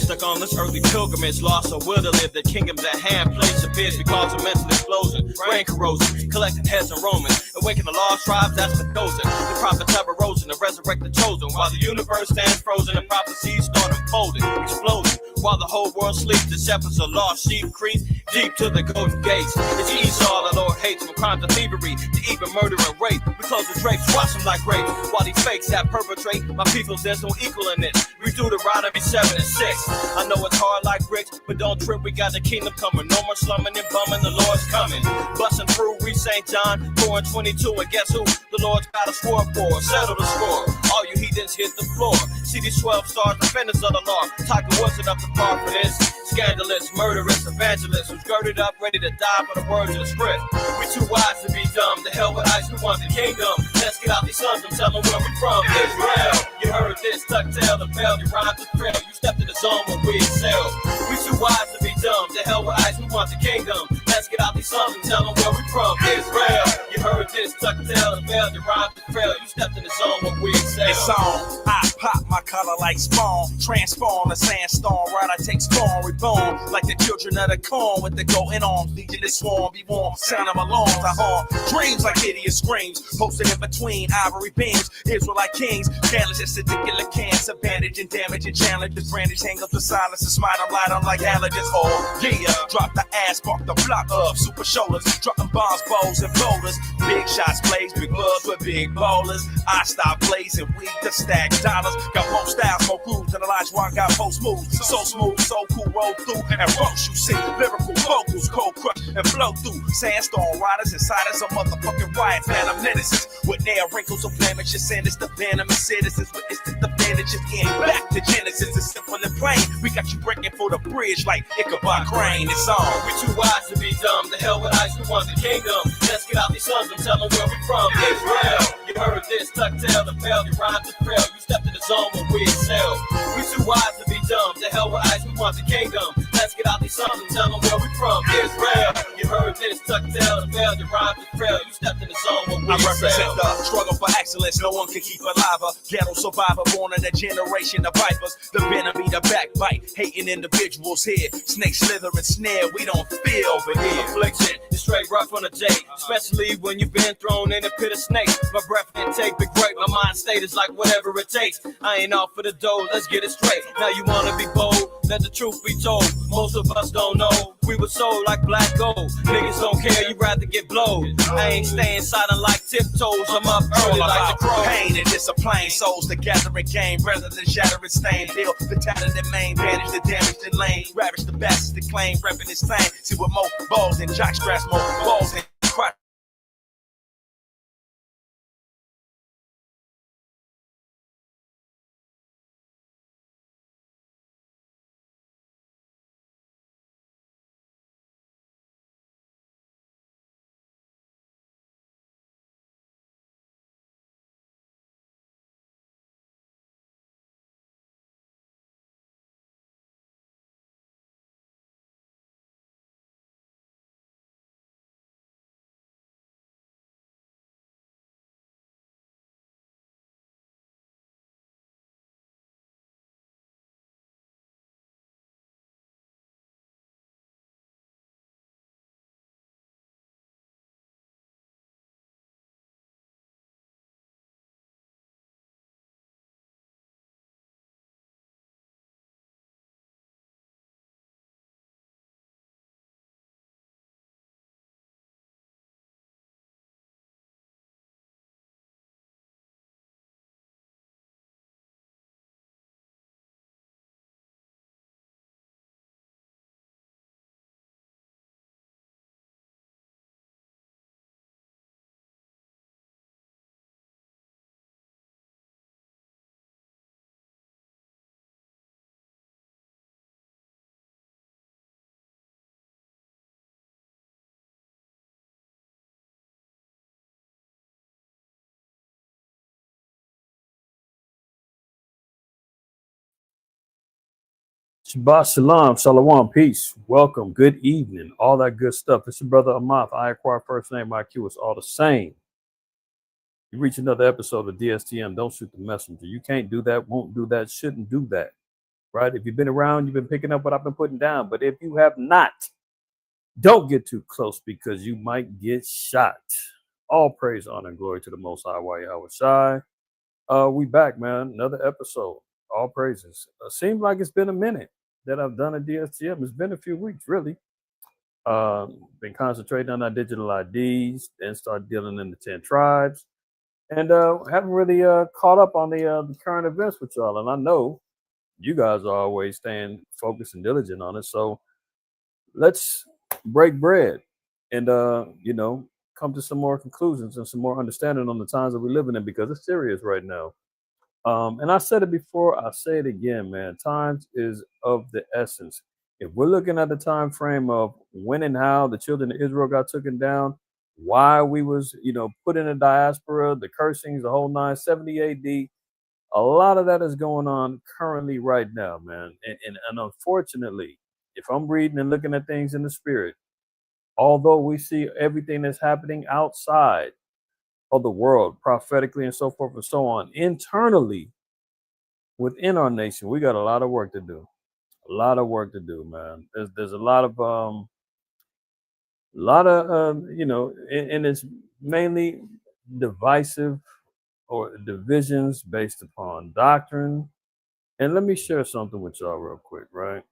stuck on this earthly pilgrimage, lost a will to live. The kingdom's at hand, place of biz because of mental explosion, brain corrosion, collecting heads and Romans, awaken the lost tribes, that's the chosen. The prophets have arisen to resurrect the chosen, while the universe stands frozen. The prophecies start unfolding, exploding. While the whole world sleeps, the shepherds of lost sheep creep deep to the golden gates. It's Esau the Lord hates, from crime to thievery to even murder and rape. We close the drapes, wash them like grapes, while these fakes that perpetrate. My people, there's no equal in this. We do the ride every 7 and 6. I know it's hard like bricks, but don't trip, we got the kingdom coming. No more slumming and bumming, the Lord's coming. Busting through, reach St. John 4 and 22, and guess who? The Lord's got a score for. Settle the score. All you heathens hit the floor. See these 12 stars, defenders of the law. Tiger Woods enough to par for this. Scandalous, murderous, evangelist who's girded up, ready to die for the words of the script. We too wise to be dumb. The hell with ice, we want the kingdom. Let's get out these sons and tell them where we from. Israel, you heard this, tuck tail, the bell, you rhymed the thrill. You stepped in the zone when we excel. We too wise to be dumb. The hell with ice, we want the kingdom. Let's get out these sons and tell them where we from. Israel, you heard this, tuck tail, the bell, you rhymed the thrill. You stepped in the zone when we excel. It's on, I pop my color like spawn, transform a sandstorm, right? I take storm, reborn like the children of the corn with the going on. Legion is swarm, be warm, sound of alarms, I harm dreams like hideous screams, posted in between ivory beams. Israelite kings, scandalous as particular cancer, bandage and damage and challenges, brandish, hang up the silence and smite them light on like halogens. Oh yeah, drop the ass, spark the block up, super shoulders, dropping bombs, bows and boulders, big shots, blaze, big gloves with big bowlers. I stop blazing, we the stack dollars, got more styles, more grooves than Elijah, got post moves, so smooth, so cool, roll through and roast. You see lyrical vocals, cold crush and flow through. Sandstorm riders inside us, a motherfucking riot, phantom menaces with nail wrinkles of blemishes, and it's the venomous citizens witness the bandages in. Back to Genesis, it's simple and plain. We got you breaking for the bridge like Ichabod Crane. It's on. We too wise to be dumb. The hell with ice, we want the kingdom. Let's get out these sons and tell them where we from. Israel, you heard this, tuck tail, the bell, you rhymed the thrill. You stepped in the zone when we excel. We too wise to be dumb. The hell with ice, we want the kingdom. Let's get out these sons and tell them where we from. Israel, you heard this, tuck tail, the bell, you rhymed the thrill. You stepped in the zone when we excel. I represent the struggle for excellence. No one can keep alive. A ghetto survivor born in a generation of vipers. The venom be the backbite, hating individuals here. Snake slither and snare, we don't feel over here. Affliction is straight rough on a day, especially when you've been thrown in a pit of snakes. My breath intake big break, my mind state is like whatever it takes. I ain't off for the dough, let's get it straight. Now you wanna be bold, let the truth be told. Most of us don't know, we were sold like black gold. Niggas don't care, you rather get blowed. I ain't staying silent like tiptoes, I'm up early like the crow. Pain and discipline, souls together in game, rather than shattering stain. Build the talented main, banish the damaged and lane, ravish the bastards that claim, repping his thing. See what more balls and jock straps, more balls and crotch. Shabbat shalom, shalom, peace, welcome, good evening, all that good stuff. It's your brother IQAhmath. I acquire first name IQ. It's all the same. You reach another episode of DSTM. Don't shoot the messenger. You can't do that, won't do that, shouldn't do that. right? If you've been around, you've been picking up what I've been putting down. But if you have not, don't get too close because you might get shot. All praise, honor, and glory to the Most High, Yahweh Shai. We back, man. Another episode. All praises. Seems like it's been a minute that I've done a DSTM. It's been a few weeks, really. Been concentrating on our digital IDs, then start dealing in the 10 tribes, and haven't really caught up on the current events with y'all. And I know you guys are always staying focused and diligent on it. So let's break bread and come to some more conclusions and some more understanding on the times that we're living in, because it's serious right now. And I said it before, I say it again, man. Times is of the essence. If we're looking at the time frame of when and how the children of Israel got taken down, why we was, put in a diaspora, the cursings, the whole 970 AD, a lot of that is going on currently right now, man. And unfortunately, if I'm reading and looking at things in the spirit, although we see everything that's happening outside of the world prophetically and so forth and so on, internally within our nation, we got a lot of work to do. A lot of work to do, man. There's a lot of and it's mainly divisive or divisions based upon doctrine. And let me share something with y'all real quick, right?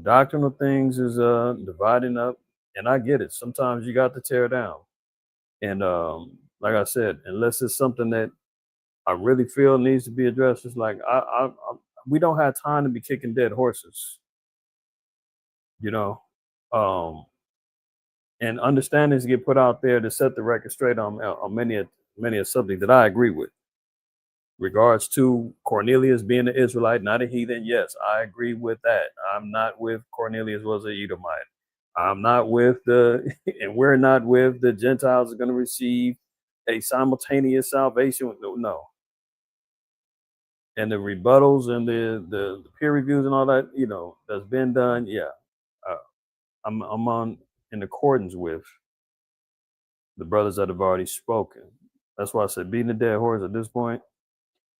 Doctrinal things is dividing up, and I get it. Sometimes you got to tear down. And like I said, unless it's something that I really feel needs to be addressed, it's like we don't have time to be kicking dead horses, and understandings get put out there to set the record straight on many a subject that I agree with. Regards to Cornelius being an Israelite, not a heathen, yes, I agree with that. I'm not with Cornelius was an Edomite. I'm not with and we're not with the Gentiles are going to receive a simultaneous salvation. No. And the rebuttals and the peer reviews and all that, that's been done. Yeah, I'm on in accordance with the brothers that have already spoken. That's why I said beating the dead horse at this point.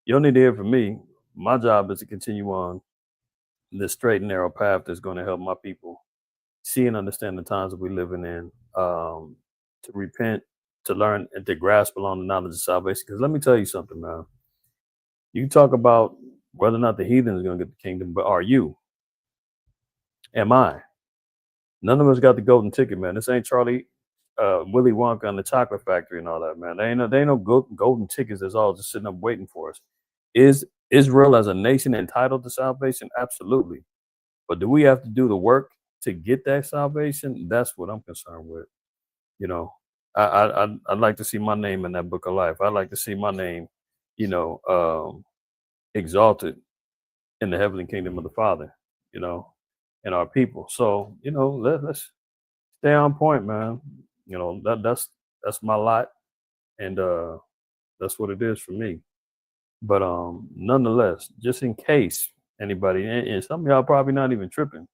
You don't need to hear from me. My job is to continue on this straight and narrow path that's going to help my people see and understand the times that we're living in, to repent, to learn, and to grasp along the knowledge of salvation. Because let me tell you something, man. You can talk about whether or not the heathen is going to get the kingdom, but are you? Am I? None of us got the golden ticket, man. This ain't Willy Wonka and the Chocolate Factory and all that, man. They ain't no golden tickets that's all just sitting up waiting for us. Is Israel as a nation entitled to salvation? Absolutely. But do we have to do the work to get that salvation? That's what I'm concerned with. I'd like to see my name in that book of life. I'd like to see my name, exalted in the heavenly kingdom of the Father, and our people. So, let's stay on point, man. That's my lot, and that's what it is for me. But nonetheless, just in case anybody, and some of y'all probably not even tripping,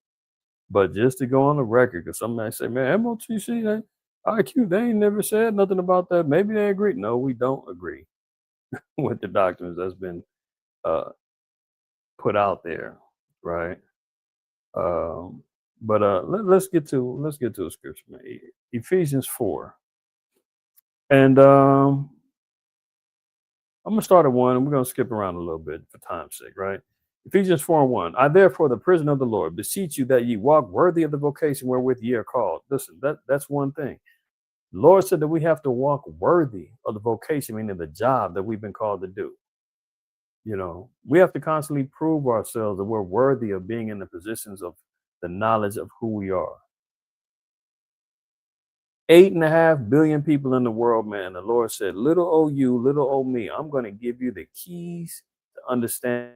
but just to go on the record, because somebody say, man, MOTC, IQ, they ain't never said nothing about that. Maybe they agree. No, we don't agree with the doctrines that's been put out there, right? But let's get to a scripture, man. Ephesians 4, and I'm gonna start at 1, and we're gonna skip around a little bit for time's sake, right? Ephesians 4:1. I therefore, the prisoner of the Lord, beseech you that ye walk worthy of the vocation wherewith ye are called. Listen, that's one thing. The Lord said that we have to walk worthy of the vocation, meaning the job that we've been called to do. We have to constantly prove ourselves that we're worthy of being in the positions of the knowledge of who we are. 8.5 billion people in the world, man. The Lord said, little o you, little o me. I'm going to give you the keys to understand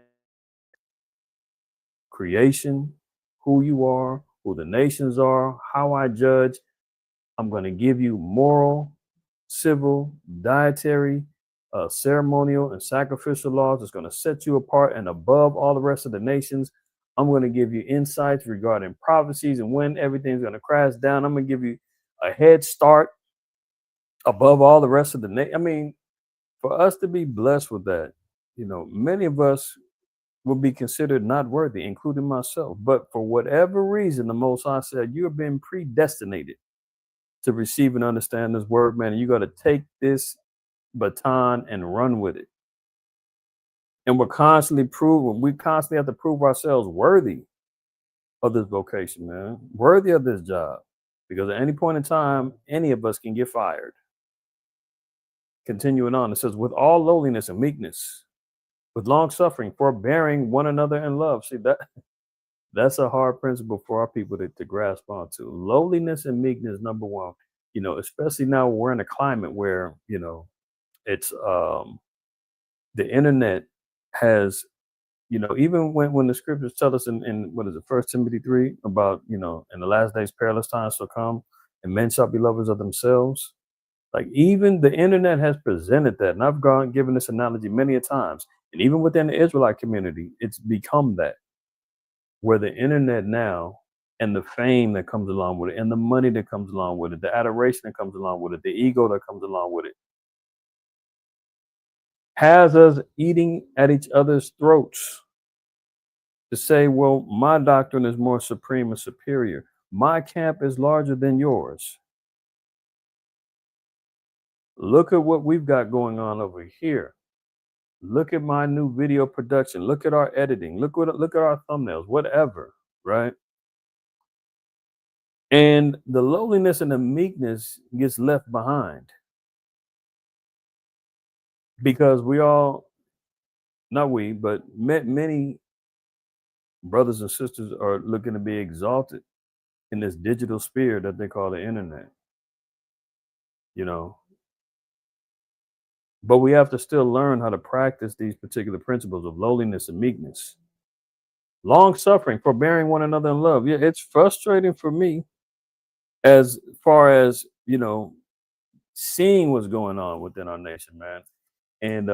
creation, who you are, who the nations are, how I judge. I'm going to give you moral, civil, dietary, ceremonial, and sacrificial laws that's going to set you apart and above all the rest of the nations. I'm going to give you insights regarding prophecies and when everything's going to crash down. I'm going to give you a head start above all the rest of the nation. I mean, for us to be blessed with that, many of us, will be considered not worthy, including myself. But for whatever reason, the Most High said, you have been predestinated to receive and understand this word, man. And you got to take this baton and run with it. And we constantly have to prove ourselves worthy of this vocation, man, worthy of this job. Because at any point in time, any of us can get fired. Continuing on, it says, with all lowliness and meekness, with long suffering, forbearing one another in love. See, that's a hard principle for our people to grasp onto. Lowliness and meekness, number one. You know, especially now we're in a climate where, you know, it's the internet has, you know, even when the scriptures tell us in what is it, 1 Timothy 3 about, you know, in the last days perilous times shall come and men shall be lovers of themselves. Like even the internet has presented that. And I've given this analogy many a times. And even within the Israelite community, it's become that, where the internet now and the fame that comes along with it and the money that comes along with it, the adoration that comes along with it, the ego that comes along with it, has us eating at each other's throats to say, well, my doctrine is more supreme and superior. My camp is larger than yours. Look at what we've got going on over here. Look at my new video production. Look at our editing. Look at our thumbnails, whatever, right? And the lowliness and the meekness gets left behind because but many brothers and sisters are looking to be exalted in this digital sphere that they call the internet, you know. But we have to still learn how to practice these particular principles of lowliness and meekness. Long suffering, forbearing one another in love. Yeah, it's frustrating for me as far as, you know, seeing what's going on within our nation, man. And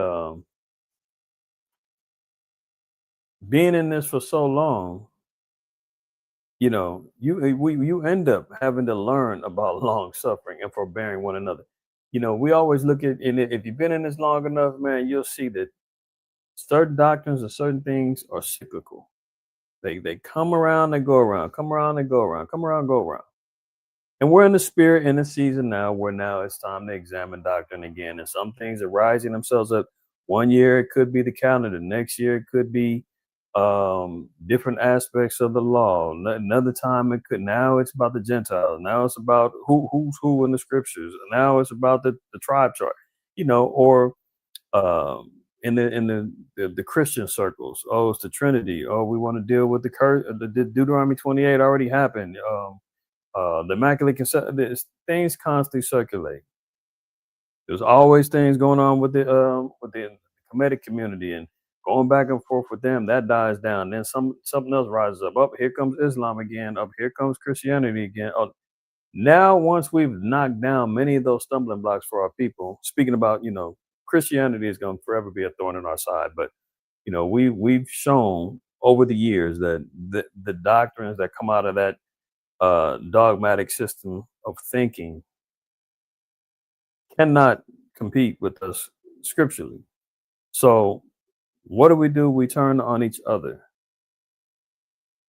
being in this for so long, you know, you end up having to learn about long suffering and forbearing one another. You know, we always look at, and if you've been in this long enough, man, you'll see that certain doctrines and certain things are cyclical. They come around, they go around, come around, they go around, come around, go around. And we're in the spirit in the season now where now it's time to examine doctrine again. And some things are rising themselves up. One year it could be the calendar, next year it could be different aspects of the law. Another time it could, now it's about the Gentiles. Now it's about who's who in the scriptures. Now it's about the tribe chart, you know, or in the Christian circles. Oh, it's the Trinity. Oh, we want to deal with the curse. The Deuteronomy 28 already happened. The Immaculate Conception. Things constantly circulate. There's always things going on with the Kemetic community and going back and forth with them. That dies down. Then something else rises up. Up here comes Islam again. Up here comes Christianity again. Now, once we've knocked down many of those stumbling blocks for our people, speaking about, you know, Christianity is going to forever be a thorn in our side. But, you know, we've shown over the years that the doctrines that come out of that dogmatic system of thinking cannot compete with us scripturally. So what do? We turn on each other.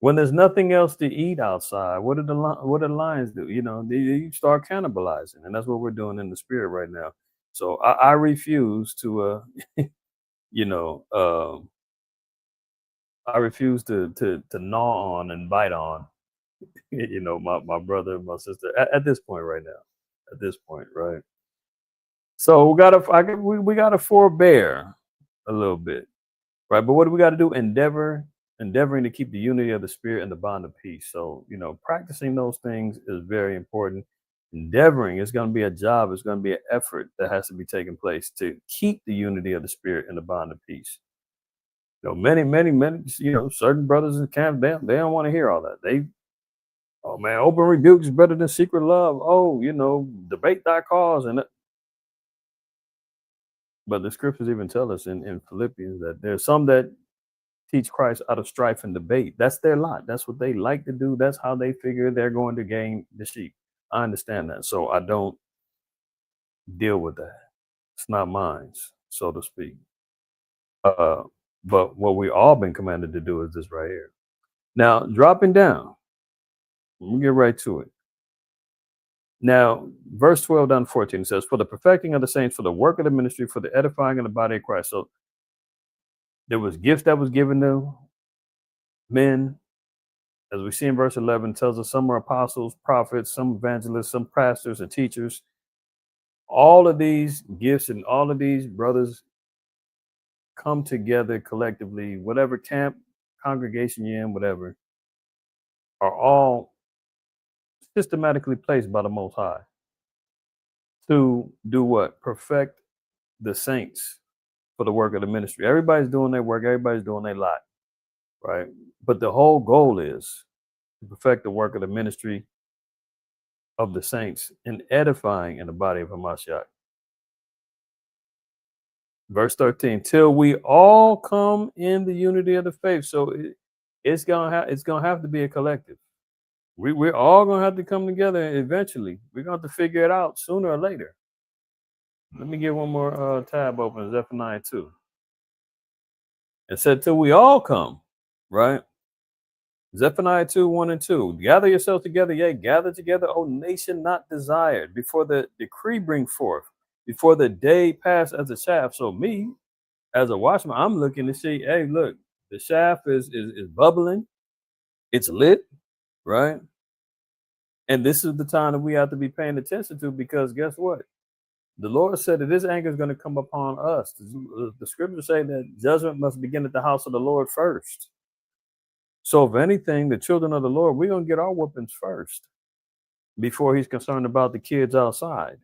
When there's nothing else to eat outside, what do the lions do? You know, you start cannibalizing, and that's what we're doing in the spirit right now. So I refuse to, you know, I refuse to gnaw on and bite on, you know, my brother and my sister at this point right now. At this point, right? So we gotta forbear a little bit, right? But what do we got to do? Endeavoring to keep the unity of the spirit and the bond of peace. So, you know, practicing those things is very important. Endeavoring is going to be a job. It's going to be an effort that has to be taking place to keep the unity of the spirit and the bond of peace. You know, many, you know, certain brothers in camp, they don't want to hear all that. Oh man, open rebuke is better than secret love. Oh, you know, debate thy cause. But the scriptures even tell us in Philippians that there's some that teach Christ out of strife and debate. That's their lot. That's what they like to do. That's how they figure they're going to gain the sheep. I understand that. So I don't deal with that. It's not mine, so to speak. But what we all been commanded to do is this right here. Now, dropping down, we'll get right to it. Now, verse 12 down to 14 says, for the perfecting of the saints, for the work of the ministry, for the edifying of the body of Christ. So there was gifts that was given to men. As we see in verse 11, tells us some are apostles, prophets, some evangelists, some pastors and teachers. All of these gifts and all of these brothers come together collectively, whatever camp, congregation you're in, whatever, are all systematically placed by the Most High to do what? Perfect the saints for the work of the ministry. Everybody's doing their work, everybody's doing their lot, right? But the whole goal is to perfect the work of the ministry of the saints and edifying in the body of Hamashiach. Verse 13, till we all come in the unity of the faith. So it's gonna have to be a collective. We're all gonna have to come together eventually. We're gonna have to figure it out sooner or later. Let me get one more tab open, Zephaniah 2. It said, till we all come, right? Zephaniah 2, 1 and 2. Gather yourselves together, yea, gather together, O nation not desired, before the decree bring forth, before the day pass as a shaft. So me, as a watchman, I'm looking to see, hey, look, the shaft is bubbling, it's lit, right? And this is the time that we have to be paying attention to, because guess what? The Lord said that his anger is going to come upon us. The scriptures say that judgment must begin at the house of the Lord first. So if anything, the children of the Lord, we're going to get our whoopings first before he's concerned about the kids outside.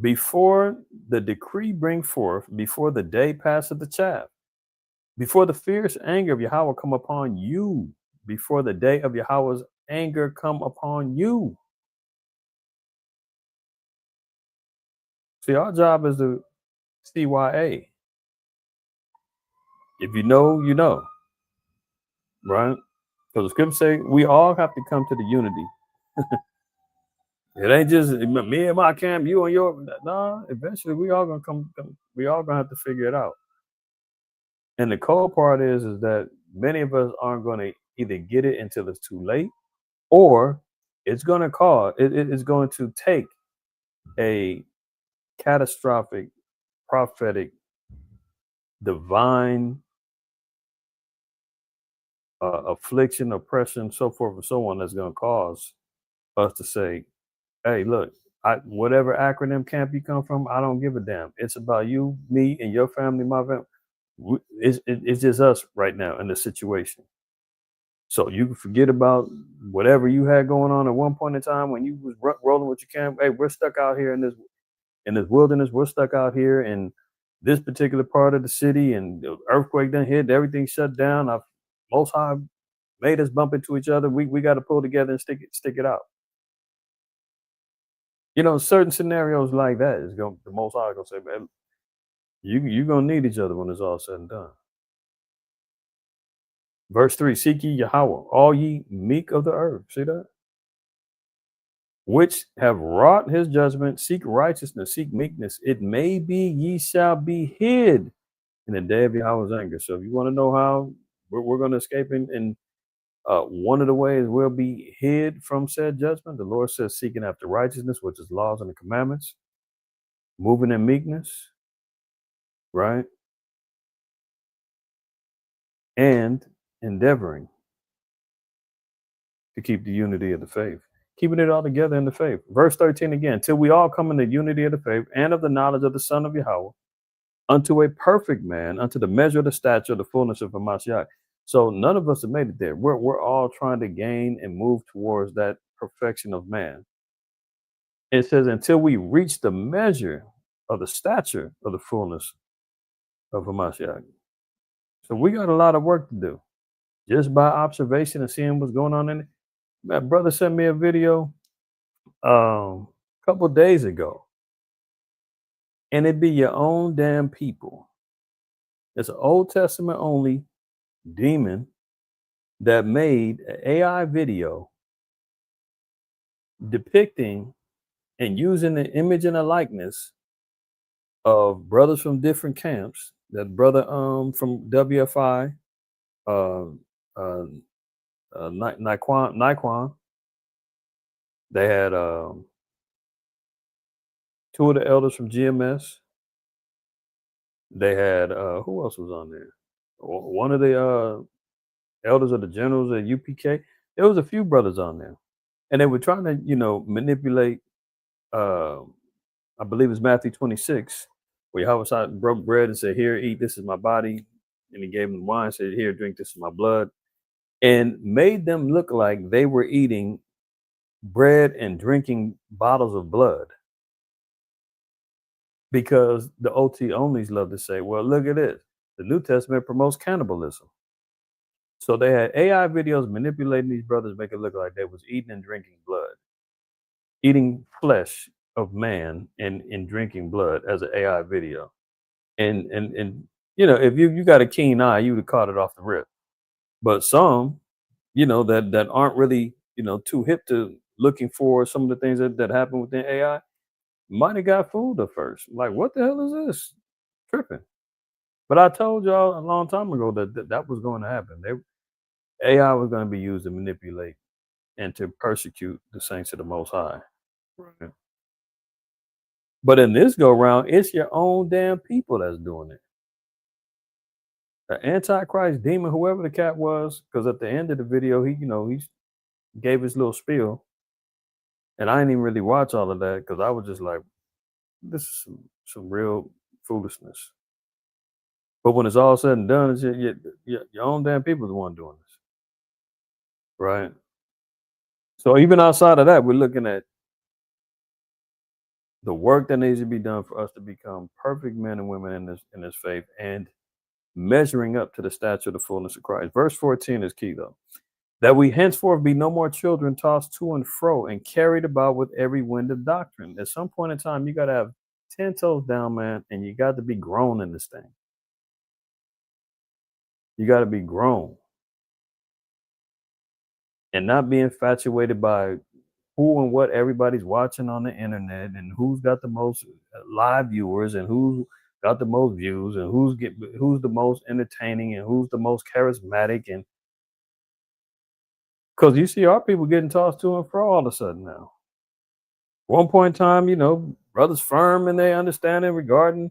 Before the decree bring forth, before the day passeth the chaff, before the fierce anger of Yahweh come upon you, before the day of Yahweh's anger come upon you. See, our job is to CYA. If you know, you know, right? Because the scriptures say we all have to come to the unity. It ain't just me and my camp, you and your. No, eventually we all gonna come. We all gonna have to figure it out. And the cold part is that many of us aren't going to either get it until it's too late, or it's going to cause. It's going to take a catastrophic, prophetic, divine affliction, oppression, so forth and so on, that's going to cause us to say, hey, look, whatever acronym camp you come from, I don't give a damn. It's about you, me, and your family, my family. It's just us right now in this situation. So you can forget about whatever you had going on at one point in time when you was rolling with your camp. Hey, we're stuck out here in this wilderness. We're stuck out here in this particular part of the city, and the earthquake done hit. Everything shut down. Most High made us bump into each other. We got to pull together and stick it out. You know, certain scenarios like that is going. The Most High gonna say, man, you gonna need each other when it's all said and done. Verse 3, seek ye Yahweh, all ye meek of the earth. See that? Which have wrought his judgment, seek righteousness, seek meekness. It may be ye shall be hid in the day of Yahweh's anger. So if you want to know how we're going to escape in one of the ways we'll be hid from said judgment, the Lord says seeking after righteousness, which is laws and the commandments, moving in meekness, right? And endeavoring to keep the unity of the faith, keeping it all together in the faith. Verse 13 again, till we all come in the unity of the faith and of the knowledge of the Son of Yahweh, unto a perfect man, unto the measure of the stature of the fullness of Hamashiach. So none of us have made it there. We're all trying to gain and move towards that perfection of man. It says, until we reach the measure of the stature of the fullness of Hamashiach. So we got a lot of work to do just by observation and seeing what's going on in it. My brother sent me a video a couple of days ago, and it be your own damn people. It's an Old Testament only demon that made an AI video depicting and using the image and the likeness of brothers from different camps that brother from WFI, uh, uh, Naquan. They had two of the elders from GMS. They had who else was on there? One of the elders of the generals at UPK. There was a few brothers on there, and they were trying to, manipulate. Uh, I believe it's Matthew 26, where Yahweh broke bread and said, "Here, eat. This is my body," and he gave them wine. Said, "Here, drink. This is my blood," and made them look like they were eating bread and drinking bottles of blood. Because the OT onlys love to say, "Well, look at this. The New Testament promotes cannibalism." So they had AI videos manipulating these brothers, make it look like they was eating and drinking blood, eating flesh of man and drinking blood as an AI video. And if you got a keen eye, you would have caught it off the rip. But some, that aren't really, too hip to looking for some of the things that happen within AI, might have got fooled at first. Like, what the hell is this? Tripping. But I told y'all a long time ago that was going to happen. AI was going to be used to manipulate and to persecute the saints of the Most High. Right. But in this go round, it's your own damn people that's doing it. The Antichrist demon, whoever the cat was, because at the end of the video, he gave his little spiel, and I didn't even really watch all of that because I was just like, this is some real foolishness. But when it's all said and done, it's your own damn people the one doing this, right? So even outside of that, we're looking at the work that needs to be done for us to become perfect men and women in this faith and measuring up to the stature of the fullness of Christ. Verse 14 is key, though. That we henceforth be no more children tossed to and fro and carried about with every wind of doctrine. At some point in time, you got to have 10 toes down, man, and you got to be grown in this thing. You got to be grown and not be infatuated by who and what everybody's watching on the internet and who's got the most live viewers and who's got the most views and who's the most entertaining and who's the most charismatic. And because you see our people getting tossed to and fro all of a sudden now. One point in time, brothers firm in their understanding regarding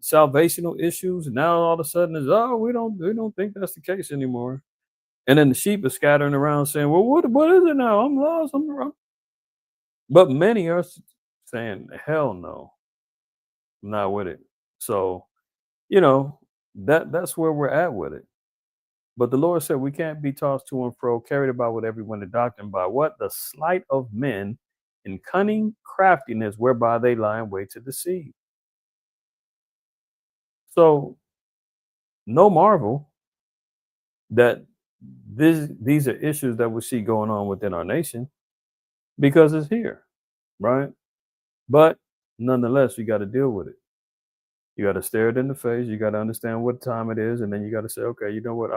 salvational issues, and now all of a sudden it's we don't think that's the case anymore. And then the sheep are scattering around saying, "Well, what is it now? I'm lost. I'm wrong." But many are saying, "Hell no, I'm not with it." So, that's where we're at with it. But the Lord said we can't be tossed to and fro, carried about with every wind of doctrine by what? The sleight of men and cunning craftiness whereby they lie in wait to deceive. So no marvel that these are issues that we see going on within our nation because it's here, right? But nonetheless, you got to deal with it. You got to stare it in the face. You got to understand what time it is, and then you got to say, okay, you know what?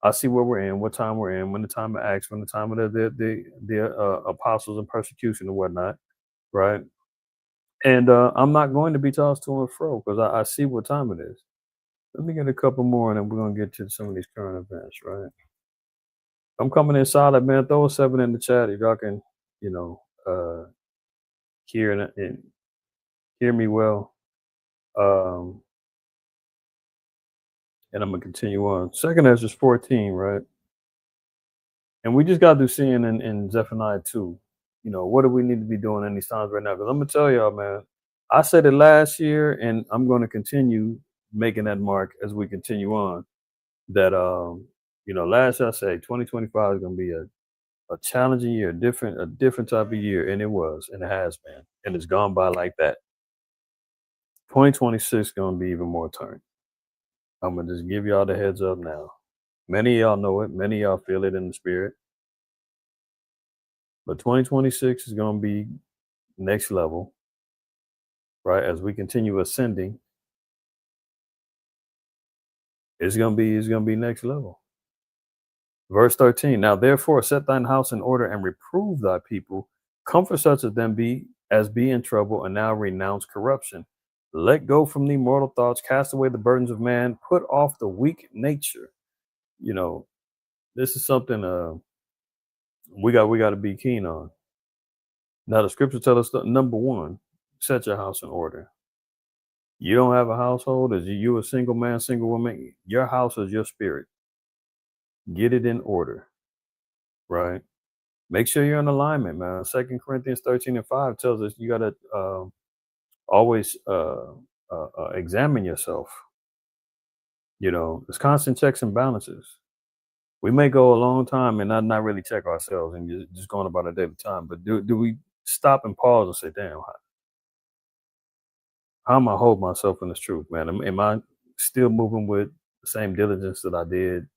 I see where we're in, what time we're in, when the time of Acts, when the time of the apostles and persecution and whatnot, right? And I'm not going to be tossed to and fro because I see what time it is. Let me get a couple more, and then we're gonna get to some of these current events, right? I'm coming in solid, man. Throw a 7 in the chat if y'all can, hear and hear me well. And I'm gonna continue on. Second Ezra 14, right? And we just got to seeing in Zephaniah 2. What do we need to be doing in these times right now? Because I'm gonna tell y'all, man, I said it last year, and I'm gonna continue making that mark as we continue on. That last year I said 2025 is gonna be a challenging year, a different type of year, and it was, and it has been, and it's gone by like that. 2026 is gonna be even more turn. I'm gonna just give y'all the heads up now. Many of y'all know it, many of y'all feel it in the spirit. But 2026 is gonna be next level, right? As we continue ascending, it's gonna be next level. Verse 13. Now therefore set thine house in order and reprove thy people, comfort such of them as be in trouble, and now renounce corruption. Let go from the mortal thoughts, cast away the burdens of man, put off the weak nature. You know, this is something we got to be keen on. Now the scripture tells us that, number one, set your house in order. You don't have a household, as you a single man, single woman, your house is your spirit. Get it in order, right? Make sure you're in alignment, man. 2 Corinthians 13:5 tells us you got to always examine yourself. You know, it's constant checks and balances. We may go a long time and not really check ourselves and just going about our daily time, but do we stop and pause and say, damn, how am I hold myself in this truth, man? Am I still moving with the same diligence that I did,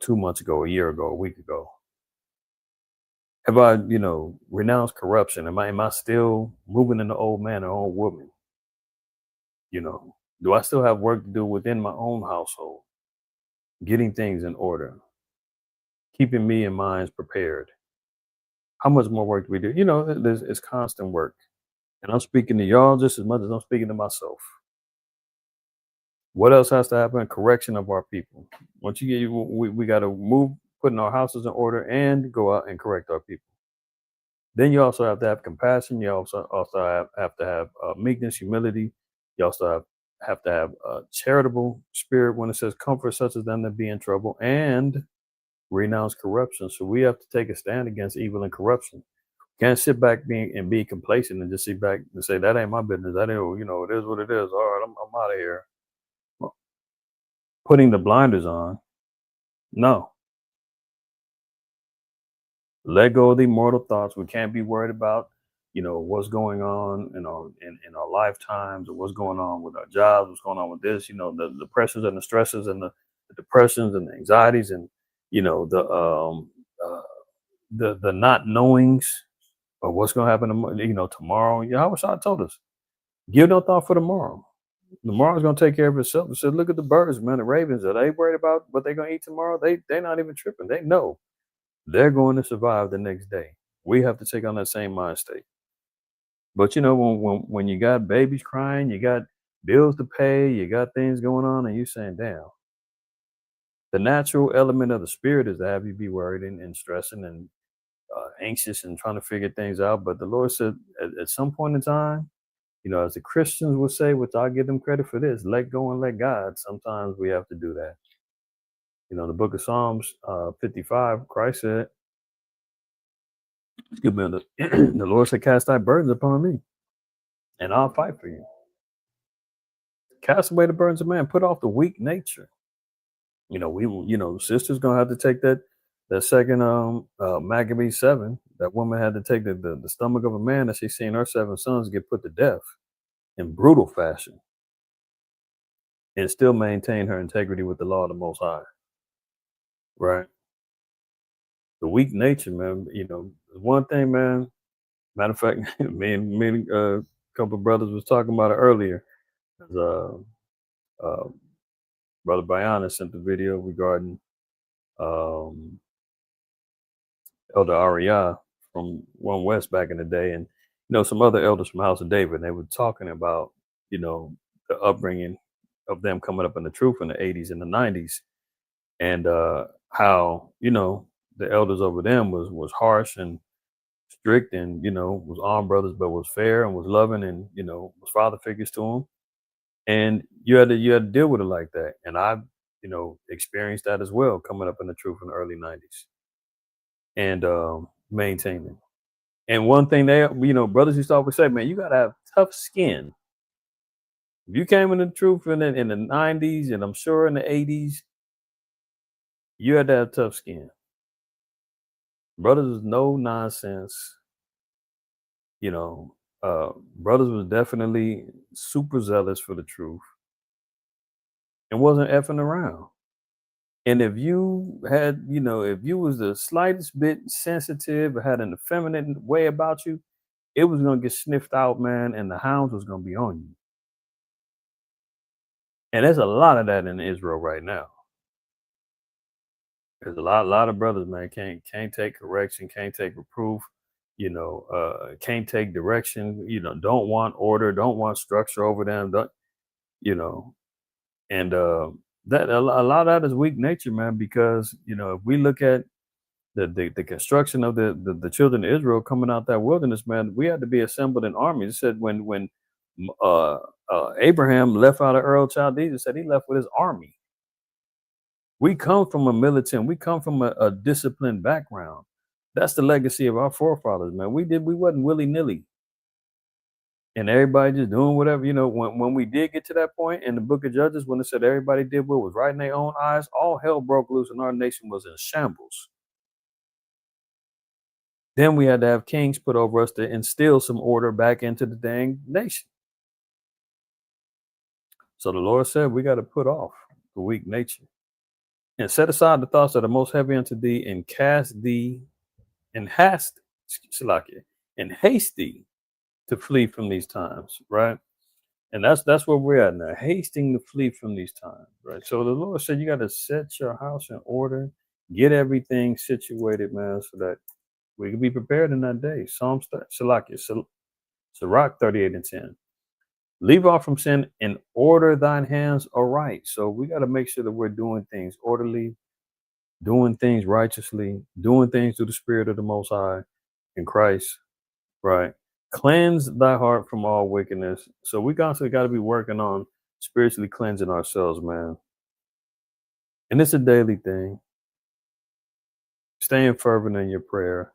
2 months ago, a year ago, a week ago? Have I, renounced corruption? Am I still moving in the old man or old woman? Do I still have work to do within my own household? Getting things in order, keeping me and minds prepared. How much more work do we do? It's constant work. And I'm speaking to y'all just as much as I'm speaking to myself. What else has to happen? Correction of our people. Once you get, we got to move, putting our houses in order and go out and correct our people. Then you also have to have compassion. You also have to have meekness, humility. You also have to have a charitable spirit when it says comfort such as them that be in trouble, and renounce corruption. So we have to take a stand against evil and corruption. Can't sit back be complacent and just sit back and say that ain't my business. That ain't, it is what it is. All right, I'm out of here. Well, putting the blinders on. No. Let go of the mortal thoughts. We can't be worried about, what's going on in our lifetimes, or what's going on with our jobs, what's going on with this, the pressures and the stresses and the depressions and the anxieties and, the not knowings of what's going to happen, tomorrow. Yahweh told us, give no thought for tomorrow. Tomorrow's going to take care of itself. He said, look at the birds, man, the ravens. Are they worried about what they're going to eat tomorrow? They're not even tripping. They know they're going to survive the next day. We have to take on that same mind state. But when you got babies crying, you got bills to pay, you got things going on, and you saying, damn, the natural element of the spirit is to have you be worried and stressing and anxious and trying to figure things out. But the Lord said at some point in time, as the Christians would say, which I give them credit for this, let go and let God. Sometimes we have to do that. The book of Psalms 55, Christ said, excuse me, the Lord said, cast thy burdens upon me and I'll fight for you. Cast away the burdens of man, put off the weak nature. Sister's gonna have to take that second Maccabee 7. That woman had to take the stomach of a man that she's seen her 7 sons get put to death in brutal fashion, and still maintain her integrity with the law of the Most High. Right? The weak nature, man. One thing, man. Matter of fact, me and a couple of brothers was talking about it earlier. Brother Bayana sent the video regarding Elder Ariah from One West back in the day, and some other elders from House of David. And they were talking about the upbringing of them coming up in the truth in the 80s and the 90s, and how the elders over them was harsh and strict, and was armed brothers, but was fair and was loving, and was father figures to them. And you had to deal with it like that. And I experienced that as well, coming up in the truth in the early 90s, and maintaining. And one thing brothers used to always say, man, you gotta have tough skin. If you came in the truth in the 90s, and I'm sure in the 80s, you had to have tough skin. Brothers was no nonsense. Brothers was definitely super zealous for the truth and wasn't effing around. And if you had, if you was the slightest bit sensitive or had an effeminate way about you, it was gonna get sniffed out, man, and the hounds was gonna be on you. And there's a lot of that in Israel right now. There's a lot of brothers, man, can't take correction, can't take reproof. can't take direction, don't want order, don't want structure over them, don't, you know, and that a lot of that is weak nature, man, because if we look at the construction of the children of Israel coming out that wilderness, man, we had to be assembled in armies. It said when uh, Abraham left out of Ur of Chaldees, it said he left with his army. We come from a militant, we come from a disciplined background. That's the legacy of our forefathers, man. We wasn't willy-nilly. And everybody just doing whatever, when we did get to that point in the book of Judges, when it said everybody did what was right in their own eyes, all hell broke loose and our nation was in shambles. Then we had to have kings put over us to instill some order back into the dang nation. So the Lord said, we got to put off the weak nature and set aside the thoughts that are most heavy unto thee, and cast thee and haste thee to flee from these times, right? And that's where we're at now, hasting to flee from these times, right? So the Lord said, you got to set your house in order, get everything situated, man, so that we can be prepared in that day. Sirach 38:10. Leave off from sin and order thine hands aright. So we got to make sure that we're doing things orderly, doing things righteously, doing things through the Spirit of the Most High in Christ, right? Cleanse thy heart from all wickedness. So we constantly got to be working on spiritually cleansing ourselves, man. And it's a daily thing. Staying fervent in your prayer,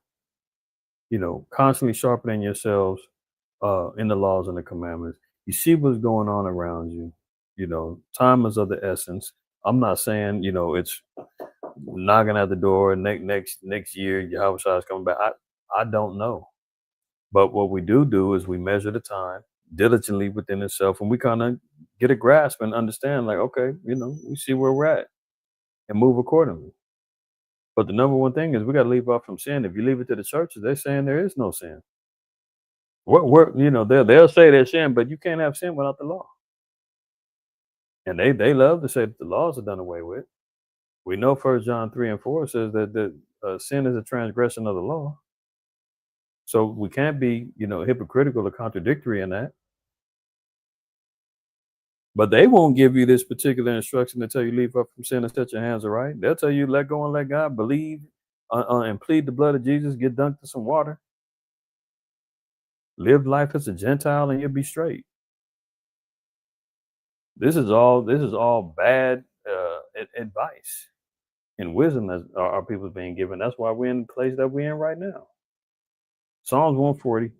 constantly sharpening yourselves in the laws and the commandments. You see what's going on around you. Time is of the essence. I'm not saying, it's knocking at the door next year, Yahweh is coming back. I don't know. But what we do is we measure the time diligently within itself, and we kind of get a grasp and understand, like, okay, we see where we're at and move accordingly. But the number one thing is we got to leave off from sin. If you leave it to the churches, they're saying there is no sin. They'll say there's sin, but you can't have sin without the law. And they love to say that the laws are done away with. We know 1 John 3:4 says that sin is a transgression of the law. So we can't be, hypocritical or contradictory in that. But they won't give you this particular instruction to tell you leave up from sin and set your hands aright. They'll tell you let go and let God, believe and plead the blood of Jesus, get dunked in some water, live life as a Gentile, and you'll be straight. This is all bad advice and wisdom that our people being given. That's why we're in the place that we're in right now. Psalms 140.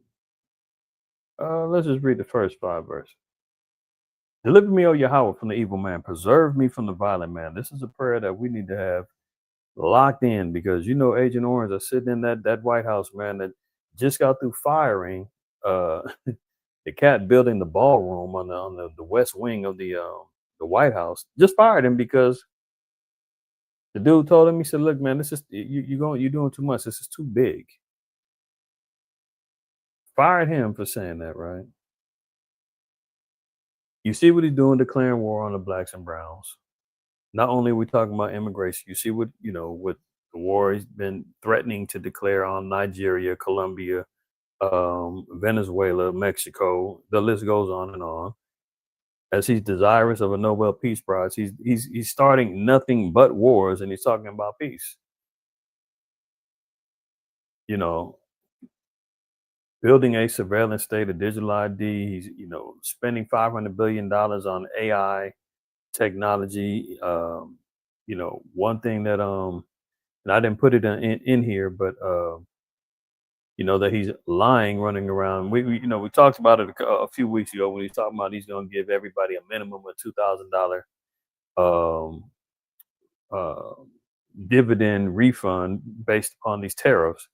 Let's just read the first 5 verses. Deliver me, O Yahweh, from the evil man. Preserve me from the violent man. This is a prayer that we need to have locked in, because Agent Orange are sitting in that White House, man, that just got through firing the cat building the ballroom on the west wing of the White House. Just fired him because the dude told him, he said, look, man, this is you're doing too much. This is too big. Fired him for saying that, right? You see what he's doing, declaring war on the blacks and browns. Not only are we talking about immigration, you see what the war he's been threatening to declare on Nigeria, Colombia, Venezuela, Mexico. The list goes on and on. As he's desirous of a Nobel Peace Prize, he's starting nothing but wars, and he's talking about peace. Building a surveillance state, a digital ID. He's spending $500 billion on AI technology. One thing that and I didn't put it in here, but that he's lying, running around. We talked about it a few weeks ago when he's talking about he's going to give everybody a minimum of $2,000 dividend refund based upon these tariffs.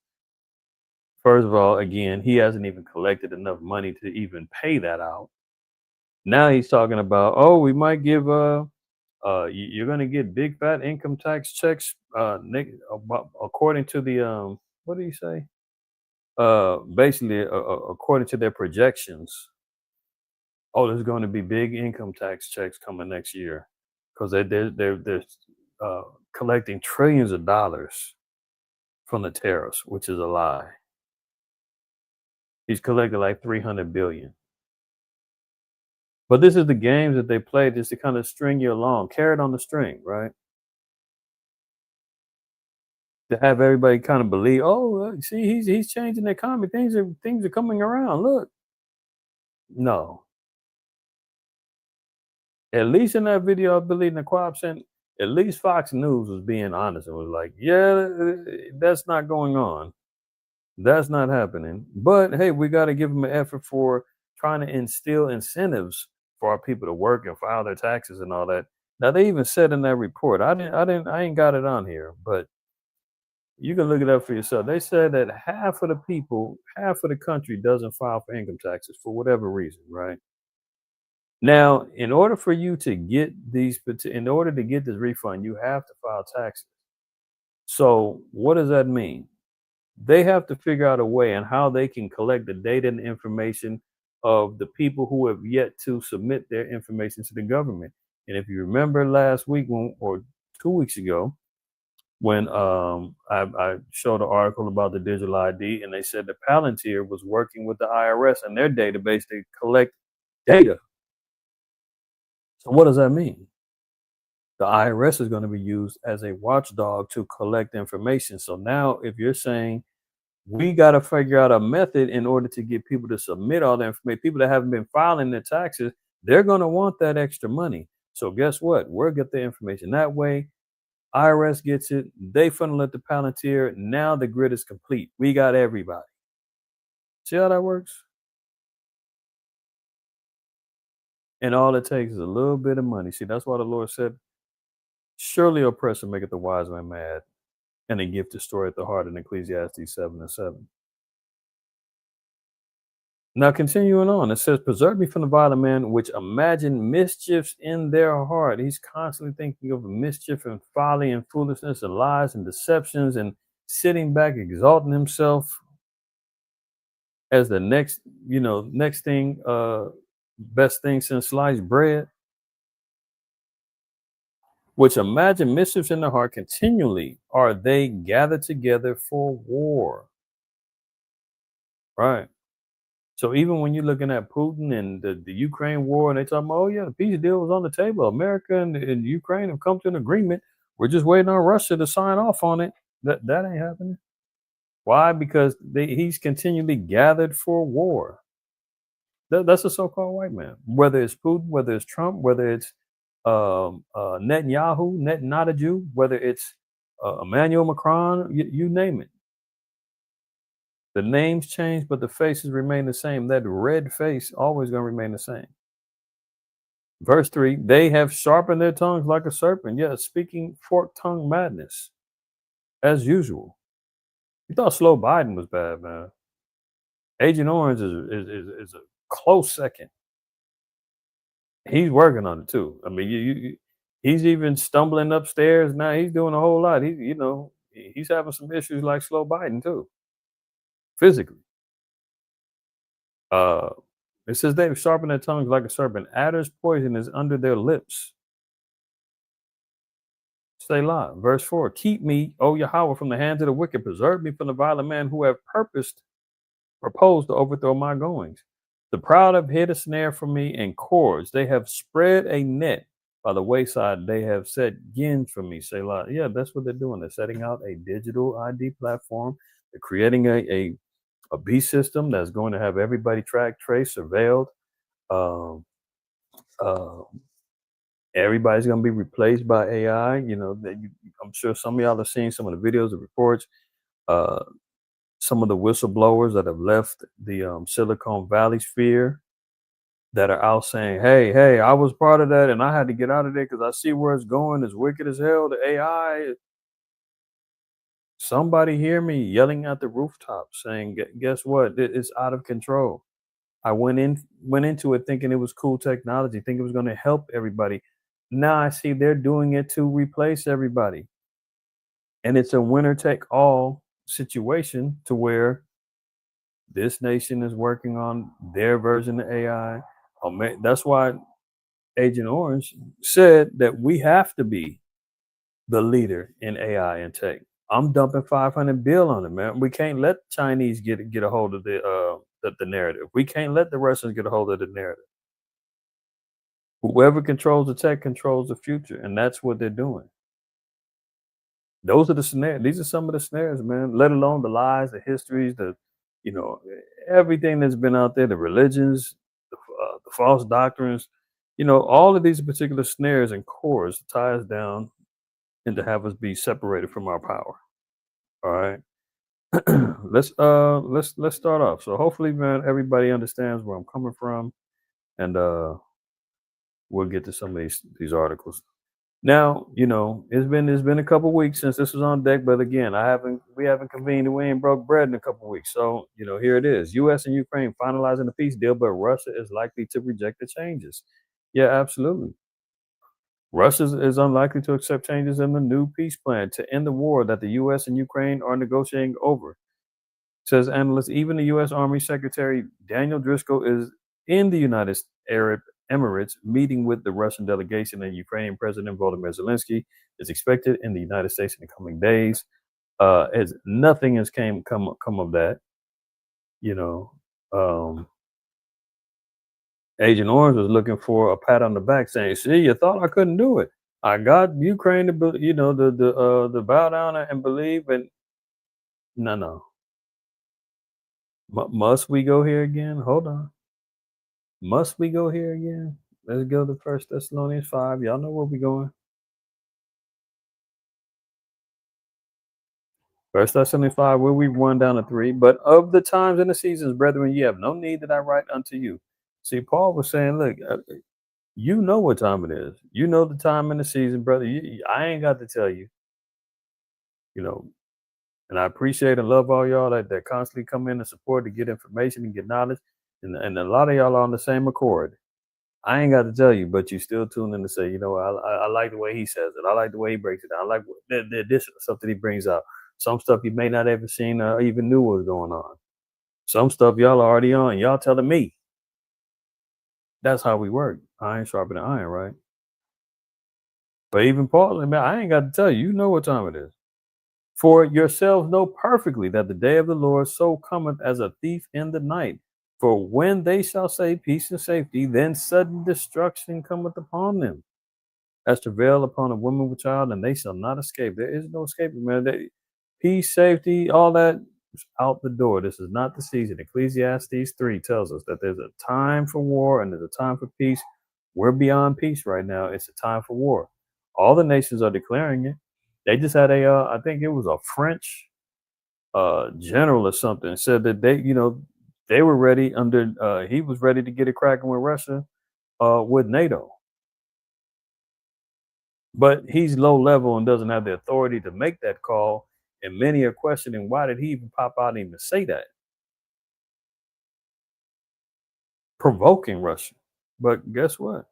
First of all, again, he hasn't even collected enough money to even pay that out. Now he's talking about, we might give you're going to get big fat income tax checks according to the what do you say? Basically, according to their projections, there's going to be big income tax checks coming next year because they're collecting trillions of dollars from the tariffs, which is a lie. He's collected like 300 billion. But this is the games that they play just to kind of string you along, carrot on the string, right? To have everybody kind of believe, oh, see, he's changing the economy. Things are coming around. Look, no. At least in that video, I believe Naquab sent, at least Fox News was being honest and was like, yeah, that's not going on. That's not happening. But hey, we got to give them an effort for trying to instill incentives for our people to work and file their taxes and all that. Now they even said in that report, I ain't got it on here, but you can look it up for yourself. They said that half of the people, half of the country doesn't file for income taxes for whatever reason, right? Now, in order for you to get in order to get this refund, you have to file taxes. So what does that mean? They have to figure out a way on how they can collect the data and information of the people who have yet to submit their information to the government. And if you remember last week or 2 weeks ago, when I showed an article about the digital ID, and they said the Palantir was working with the IRS and their database to collect data. So what does that mean? The IRS is going to be used as a watchdog to collect information. So now if you're saying we got to figure out a method in order to get people to submit all the information, people that haven't been filing their taxes, they're going to want that extra money. So guess what? We'll get the information that way. IRS gets it. They funnel it to Palantir. Now the grid is complete. We got everybody. See how that works? And all it takes is a little bit of money. See, that's why the Lord said, surely oppression maketh the wise man mad, and a gift destroyeth the heart in Ecclesiastes 7:7. Now, continuing on, it says, preserve me from the violent man, which imagine mischiefs in their heart. He's constantly thinking of mischief and folly and foolishness and lies and deceptions and sitting back, exalting himself as the next thing, best thing since sliced bread. Which imagine mischiefs in their heart continually are they gathered together for war. Right. So even when you're looking at Putin and the Ukraine war, and they talk about, oh yeah, the peace deal was on the table. America and Ukraine have come to an agreement. We're just waiting on Russia to sign off on it. That ain't happening. Why? Because he's continually gathered for war. That's a so-called white man. Whether it's Putin, whether it's Trump, whether it's Netanyahu, not a Jew, whether it's Emmanuel Macron, you name it. The names change, but the faces remain the same. That red face always going to remain the same. Verse 3, they have sharpened their tongues like a serpent, yet speaking forked-tongued madness, as usual. You thought Slow Biden was bad, man. Agent Orange is a close second. He's working on it too. I mean, he's even stumbling upstairs now. He's doing a whole lot. He's having some issues like Slow Biden too, physically. It says they've sharpened their tongues like a serpent. Adder's poison is under their lips. Stay live. Verse 4, keep me, O Yahweh, from the hands of the wicked. Preserve me from the violent man who have proposed to overthrow my goings. The proud have hid a snare for me and cords. They have spread a net by the wayside. They have set gins for me. Selah. Yeah, that's what they're doing. They're setting out a digital ID platform. They're creating a B system that's going to have everybody tracked, traced, surveilled. Everybody's going to be replaced by AI. I'm sure some of y'all have seen some of the videos, the reports. Some of the whistleblowers that have left the Silicon Valley sphere that are out saying, hey, I was part of that and I had to get out of there because I see where it's going. It's wicked as hell. The AI. Somebody hear me yelling at the rooftop saying, guess what? It's out of control. I went into it thinking it was cool technology, thinking it was going to help everybody. Now I see they're doing it to replace everybody. And it's a winner take all situation to where this nation is working on their version of AI. That's why Agent Orange said that we have to be the leader in AI and tech. I'm dumping $500 billion on it, man. We can't let Chinese get a hold of the the narrative. We can't let the Russians get a hold of the narrative. Whoever controls the tech controls the future, and that's what they're doing. Those are the snares. These are some of the snares, man. Let alone the lies, the histories, you know, everything that's been out there, the religions, the false doctrines. All of these particular snares and cores tie us down and to have us be separated from our power. All right. Let's start off. So hopefully, man, everybody understands where I'm coming from, and we'll get to some of these articles. Now, it's been a couple weeks since this was on deck, but again, we haven't convened and we ain't broke bread in a couple weeks. So, here it is. US and Ukraine finalizing the peace deal, but Russia is likely to reject the changes. Yeah, absolutely. Russia is unlikely to accept changes in the new peace plan to end the war that the US and Ukraine are negotiating over. Says analyst, even the U.S. Army Secretary Daniel Driscoll is in the United Arab Emirates meeting with the Russian delegation, and Ukrainian President Volodymyr Zelensky is expected in the United States in the coming days. As nothing has come of that. Agent Orange was looking for a pat on the back, saying, "See, you thought I couldn't do it. I got Ukraine to, the bow down and believe." And no. Must we go here again? Hold on. Must we go here again? Let's go to 1 Thessalonians 5. Y'all know where we're going. 1 Thessalonians 5, where we run down to 3. But of the times and the seasons, brethren, ye have no need that I write unto you. See, Paul was saying, look, you know what time it is. You know the time and the season, brother. I ain't got to tell you. And I appreciate and love all y'all that constantly come in and support to get information and get knowledge. And a lot of y'all are on the same accord. I ain't got to tell you, but you still tune in to say, I like the way he says it. I like the way he breaks it down. I like this stuff that he brings out. Some stuff you may not ever seen or even knew what was going on. Some stuff y'all are already on. Y'all telling me. That's how we work. Iron sharpening iron, right? But even Paul, man, I ain't got to tell you. You know what time it is. For yourselves know perfectly that the day of the Lord so cometh as a thief in the night. For when they shall say peace and safety, then sudden destruction cometh upon them, as travail upon a woman with child, and they shall not escape. There is no escaping, man. Peace, safety, all that is out the door. This is not the season. Ecclesiastes 3 tells us that there's a time for war and there's a time for peace. We're beyond peace right now. It's a time for war. All the nations are declaring it. They just had I think it was a French general or something, said that they were ready he was ready to get it cracking with Russia, with NATO. But he's low level and doesn't have the authority to make that call. And many are questioning, why did he even pop out and even say that? Provoking Russia. But guess what?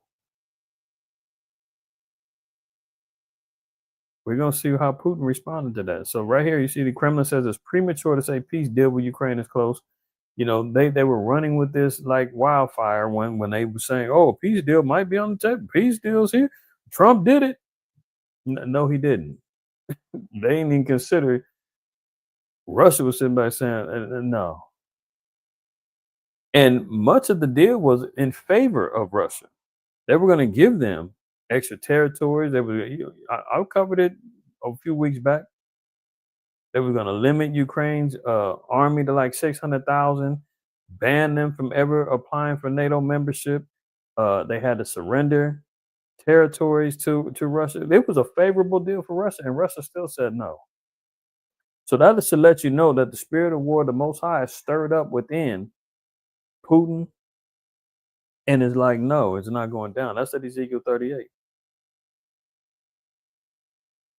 We're going to see how Putin responded to that. So right here, you see the Kremlin says it's premature to say peace deal with Ukraine is close. They were running with this like wildfire when they were saying, oh, peace deal might be on the table. Peace deal's here. Trump did it. No, he didn't. They didn't even consider. Russia was sitting back saying, no. And much of the deal was in favor of Russia. They were going to give them extra territories. I covered it a few weeks back. They were going to limit Ukraine's army to like 600,000, ban them from ever applying for NATO membership. They had to surrender territories to Russia. It was a favorable deal for Russia, and Russia still said no. So that is to let you know that the spirit of war, the Most High, is stirred up within Putin, and is like, no, it's not going down. That's at Ezekiel 38.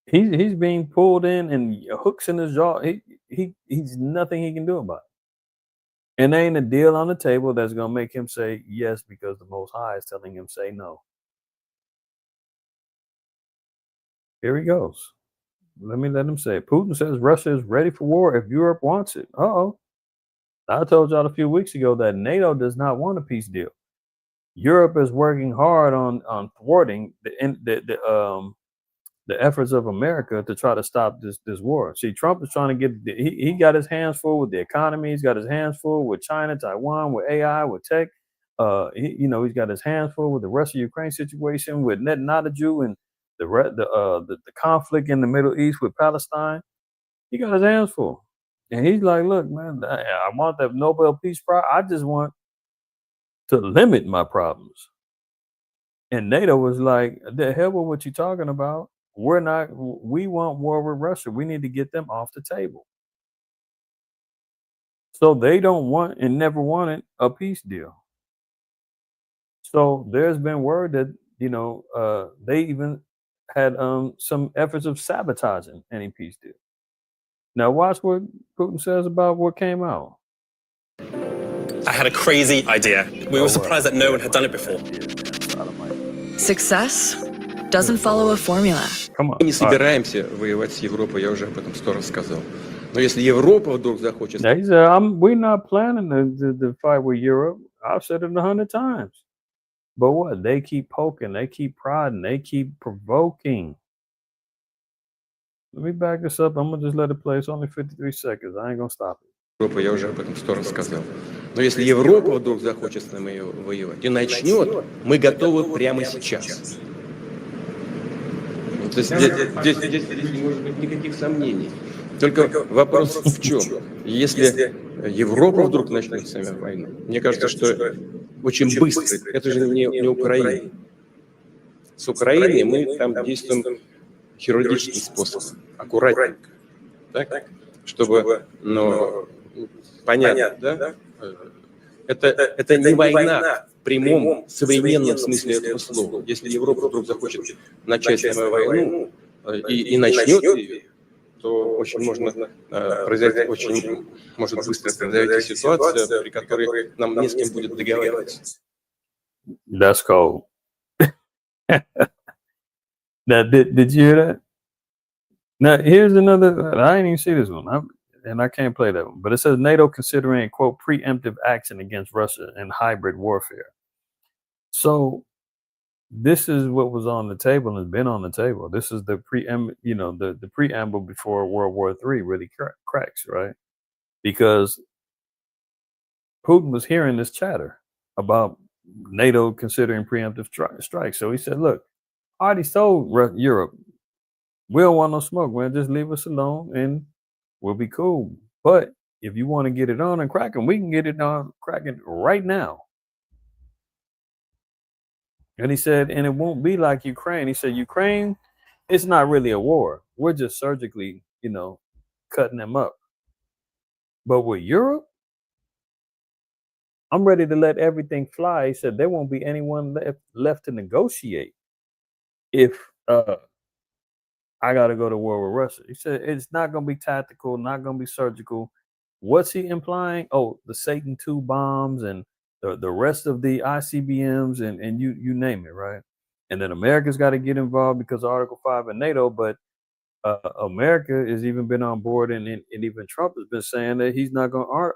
He's being pulled in and hooks in his jaw. He's nothing he can do about it. And there ain't a deal on the table that's gonna make him say yes because the Most High is telling him say no. Here he goes. Let him say it. Putin says Russia is ready for war if Europe wants it. I told y'all a few weeks ago that NATO does not want a peace deal. Europe is working hard on thwarting the the efforts of America to try to stop this war. See, Trump is trying to get he got his hands full with the economy. He's got his hands full with China, Taiwan, with AI, with tech. He's got his hands full with the Russia-Ukraine situation, with Netanyahu and the conflict in the Middle East with Palestine. He got his hands full, and he's like, "Look, man, I want that Nobel Peace Prize. I just want to limit my problems." And NATO was like, "The hell with what you're talking about. We want war with Russia. We need to get them off the table." So they don't want and never wanted a peace deal. So there's been word that, they even had some efforts of sabotaging any peace deal. Now watch what Putin says about what came out. I had a crazy idea. We were surprised that no one had done it before. Success doesn't follow a formula. Come on. Мы не собираемся воевать с Европой, я уже об этом 100 раз сказал. Но если Европа вдруг захочет... Now he said, we're not planning to fight with Europe. I've said it 100 times. But what? They keep poking, they keep prodding, they keep provoking. Let me back this up. I'm going to just let it play. It's only 53 seconds. I ain't going to stop it. Европа, я уже об этом 100 раз сказал. Но если Европа вдруг захочет с нами воевать и начнет, мы готовы прямо сейчас. То есть здесь не может быть никаких сомнений. Только вопрос в чем? Если Европа вдруг начнет с нами войну, мне кажется, что очень быстро. Это же не Украина. С Украиной мы там действуем хирургическим способом, аккуратненько, так? Чтобы, понятно, да? Это не война в прямом, современном смысле этого слова. Если Европа вдруг захочет начать с нами войну и начнет ее, то очень может быстро произойти ситуация, при которой нам не с кем будет договариваться. That's cold. Now, did you hear that? Now, here's another. I didn't even see this one, and I can't play that one. But it says NATO considering, quote, preemptive action against Russia and hybrid warfare. So this is what was on the table and has been on the table. This is the preamble before World War III really cracks, right? Because Putin was hearing this chatter about NATO considering preemptive strikes. So he said, look, I already told Europe, we don't want no smoke, man. Just leave us alone and we'll be cool. But if you want to get it on and cracking, we can get it on cracking right now. And he said, and it won't be like Ukraine. He said, Ukraine, it's not really a war. We're just surgically, cutting them up. But with Europe, I'm ready to let everything fly. He said, there won't be anyone left to negotiate if I got to go to war with Russia. He said, it's not going to be tactical, not going to be surgical. What's he implying? Oh, the Satan II bombs and the rest of the ICBMs and you name it, right? And then America's got to get involved because of Article 5 in NATO, but America has even been on board and even Trump has been saying that he's not going to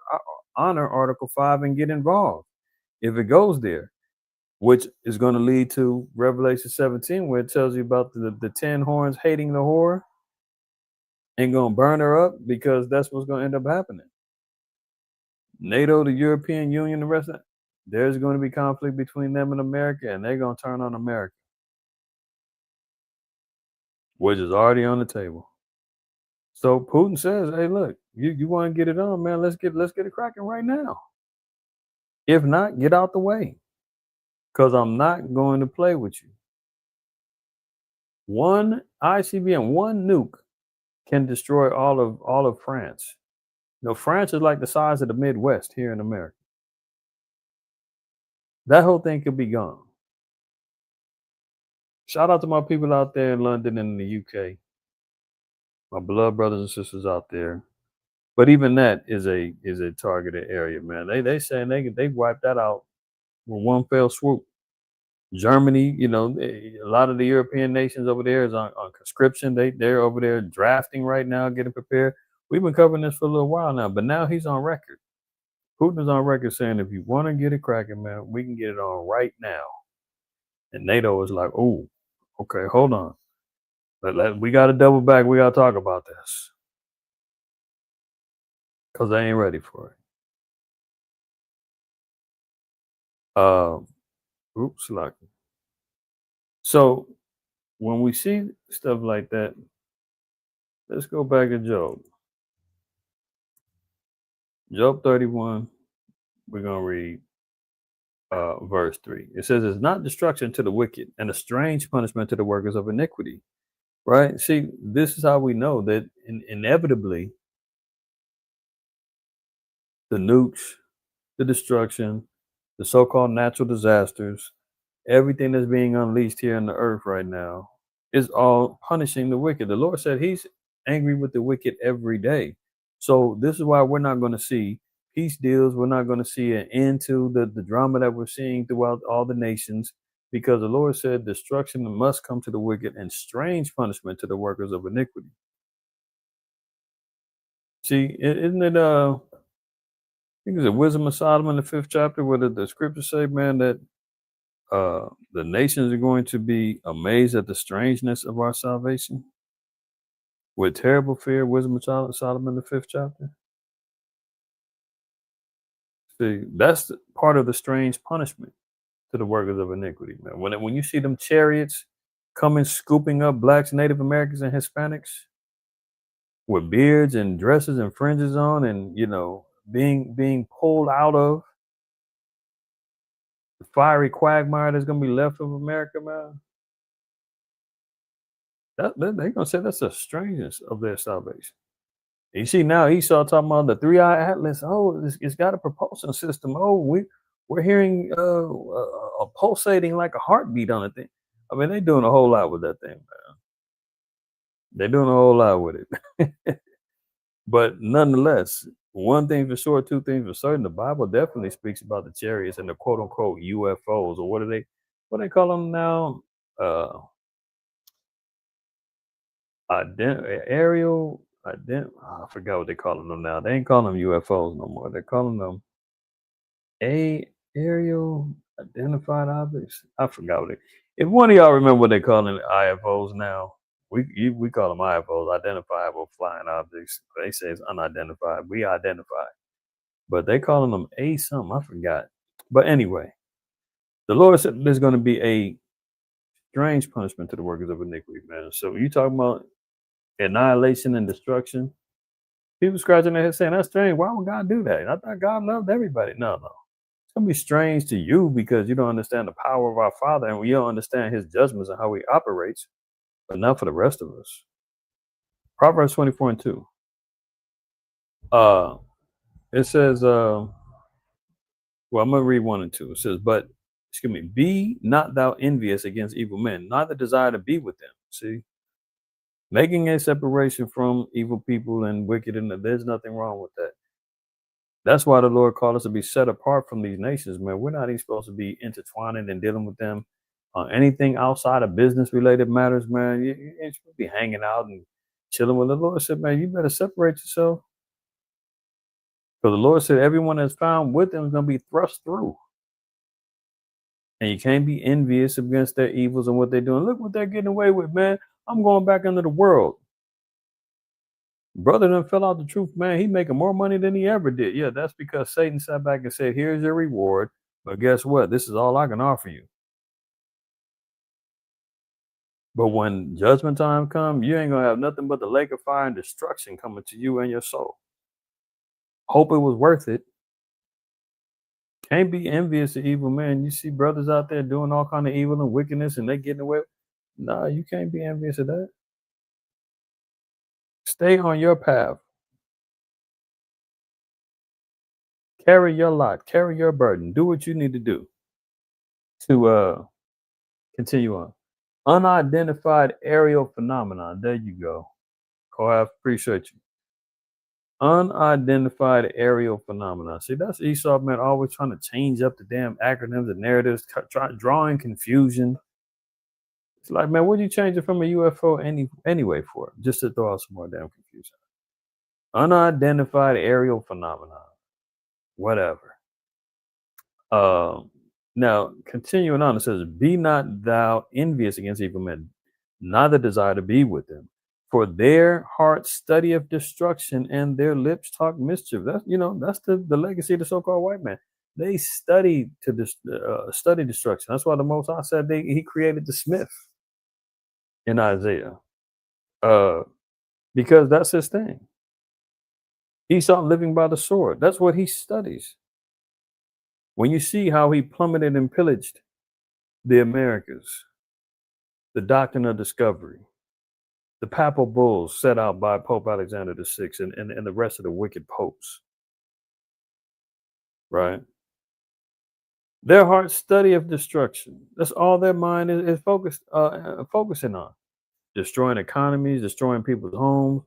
honor Article 5 and get involved if it goes there, which is going to lead to Revelation 17, where it tells you about the 10 horns hating the whore and going to burn her up because that's what's going to end up happening. NATO, the European Union, the rest of it, there's going to be conflict between them and America, and they're going to turn on America, which is already on the table. So Putin says, hey, look, you want to get it on, man, let's get it cracking right now. If not, get out the way, because I'm not going to play with you. One ICBM, one nuke can destroy all of France. France is like the size of the Midwest here in America. That whole thing could be gone. Shout out to my people out there in London and the UK. My beloved brothers and sisters out there. But even that is a targeted area, man. They saying they wiped that out with one fell swoop. Germany, a lot of the European nations over there is on conscription. They're over there drafting right now, getting prepared. We've been covering this for a little while now, but now he's on record. Putin is on record saying, if you want to get it cracking, man, we can get it on right now. And NATO is like, oh, okay, hold on. We got to double back. We got to talk about this because they ain't ready for it. Oops, lucky. So when we see stuff like that, let's go back to Job. Job 31, we're going to read verse 3. It says, it's not destruction to the wicked and a strange punishment to the workers of iniquity. Right? See, this is how we know that inevitably the nukes, the destruction, the so-called natural disasters, everything that's being unleashed here on the earth right now is all punishing the wicked. The Lord said he's angry with the wicked every day. So this is why we're not going to see peace deals. We're not going to see an end to the drama that we're seeing throughout all the nations, because the Lord said destruction must come to the wicked and strange punishment to the workers of iniquity. See, isn't it I think it's the Wisdom of Solomon, the 5th chapter, where the scriptures say, man, that the nations are going to be amazed at the strangeness of our salvation with terrible fear. Wisdom of Solomon, the 5th chapter. See, that's part of the strange punishment to the workers of iniquity, man. When you see them chariots coming, scooping up blacks, Native Americans, and Hispanics with beards and dresses and fringes on, and being pulled out of the fiery quagmire that's going to be left of America, man. They're gonna say that's the strangeness of their salvation. You see now Esau talking about the 3-eye atlas. Oh, it's got a propulsion system. Oh, we're hearing a pulsating like a heartbeat on it thing. I mean, they're doing a whole lot with that thing, man. They're doing a whole lot with it. But nonetheless, one thing for sure, two things for certain, the Bible definitely speaks about the chariots and the quote unquote UFOs, or what they call them now? Aerial I forgot what they calling them now. They ain't calling them UFOs no more. They're calling them aerial identified objects. I forgot what if one of y'all remember what they calling IFOs now. We call them IFOs, identifiable flying objects. They say it's unidentified. We identify, but they calling them a something. I forgot. But anyway, the Lord said there's going to be a strange punishment to the workers of iniquity, man. So you talking about annihilation and destruction? People scratching their head saying, that's strange. Why would God do that? I thought God loved everybody. No. It's going to be strange to you because you don't understand the power of our Father, and we don't understand his judgments and how he operates, but not for the rest of us. Proverbs 24:2. It says, I'm going to read 1 and 2. It says, be not thou envious against evil men, neither desire to be with them. See? Making a separation from evil people and wicked, and there's nothing wrong with that. That's why the Lord called us to be set apart from these nations, man. We're not even supposed to be intertwining and dealing with them on anything outside of business-related matters, man. You ain't supposed to be hanging out and chilling with the Lord. Said, man, you better separate yourself. Because the Lord said everyone that's found with them is going to be thrust through. And you can't be envious against their evils and what they're doing. Look what they're getting away with, man. I'm going back into the world. Brother done fell out the truth, man. He making more money than he ever did. Yeah, that's because Satan sat back and said, here's your reward. But guess what? This is all I can offer you. But when judgment time comes, you ain't going to have nothing but the lake of fire and destruction coming to you and your soul. Hope it was worth it. Can't be envious of evil, man. You see brothers out there doing all kind of evil and wickedness and they getting away. No, you can't be envious of that. Stay on your path. Carry your lot. Carry your burden. Do what you need to do to continue on. Unidentified aerial phenomenon. There you go. I appreciate you. Unidentified aerial phenomenon. See, that's Esau, man, always trying to change up the damn acronyms and narratives, drawing confusion. It's like, man, what are you changing from a UFO anyway for? Just to throw out some more damn confusion. Unidentified aerial phenomenon. Whatever. Now, continuing on, it says, be not thou envious against evil men, neither desire to be with them. For their hearts study of destruction and their lips talk mischief. That's that's the legacy of the so-called white man. They study study destruction. That's why the Most High said he created the smith in Isaiah, because that's his thing. Esau living by the sword. That's what he studies. When you see how he plummeted and pillaged the Americas, the doctrine of discovery, the papal bulls set out by Pope Alexander VI and the rest of the wicked popes, right? Their heart study of destruction. That's all their mind is focusing on. Destroying economies, destroying people's homes.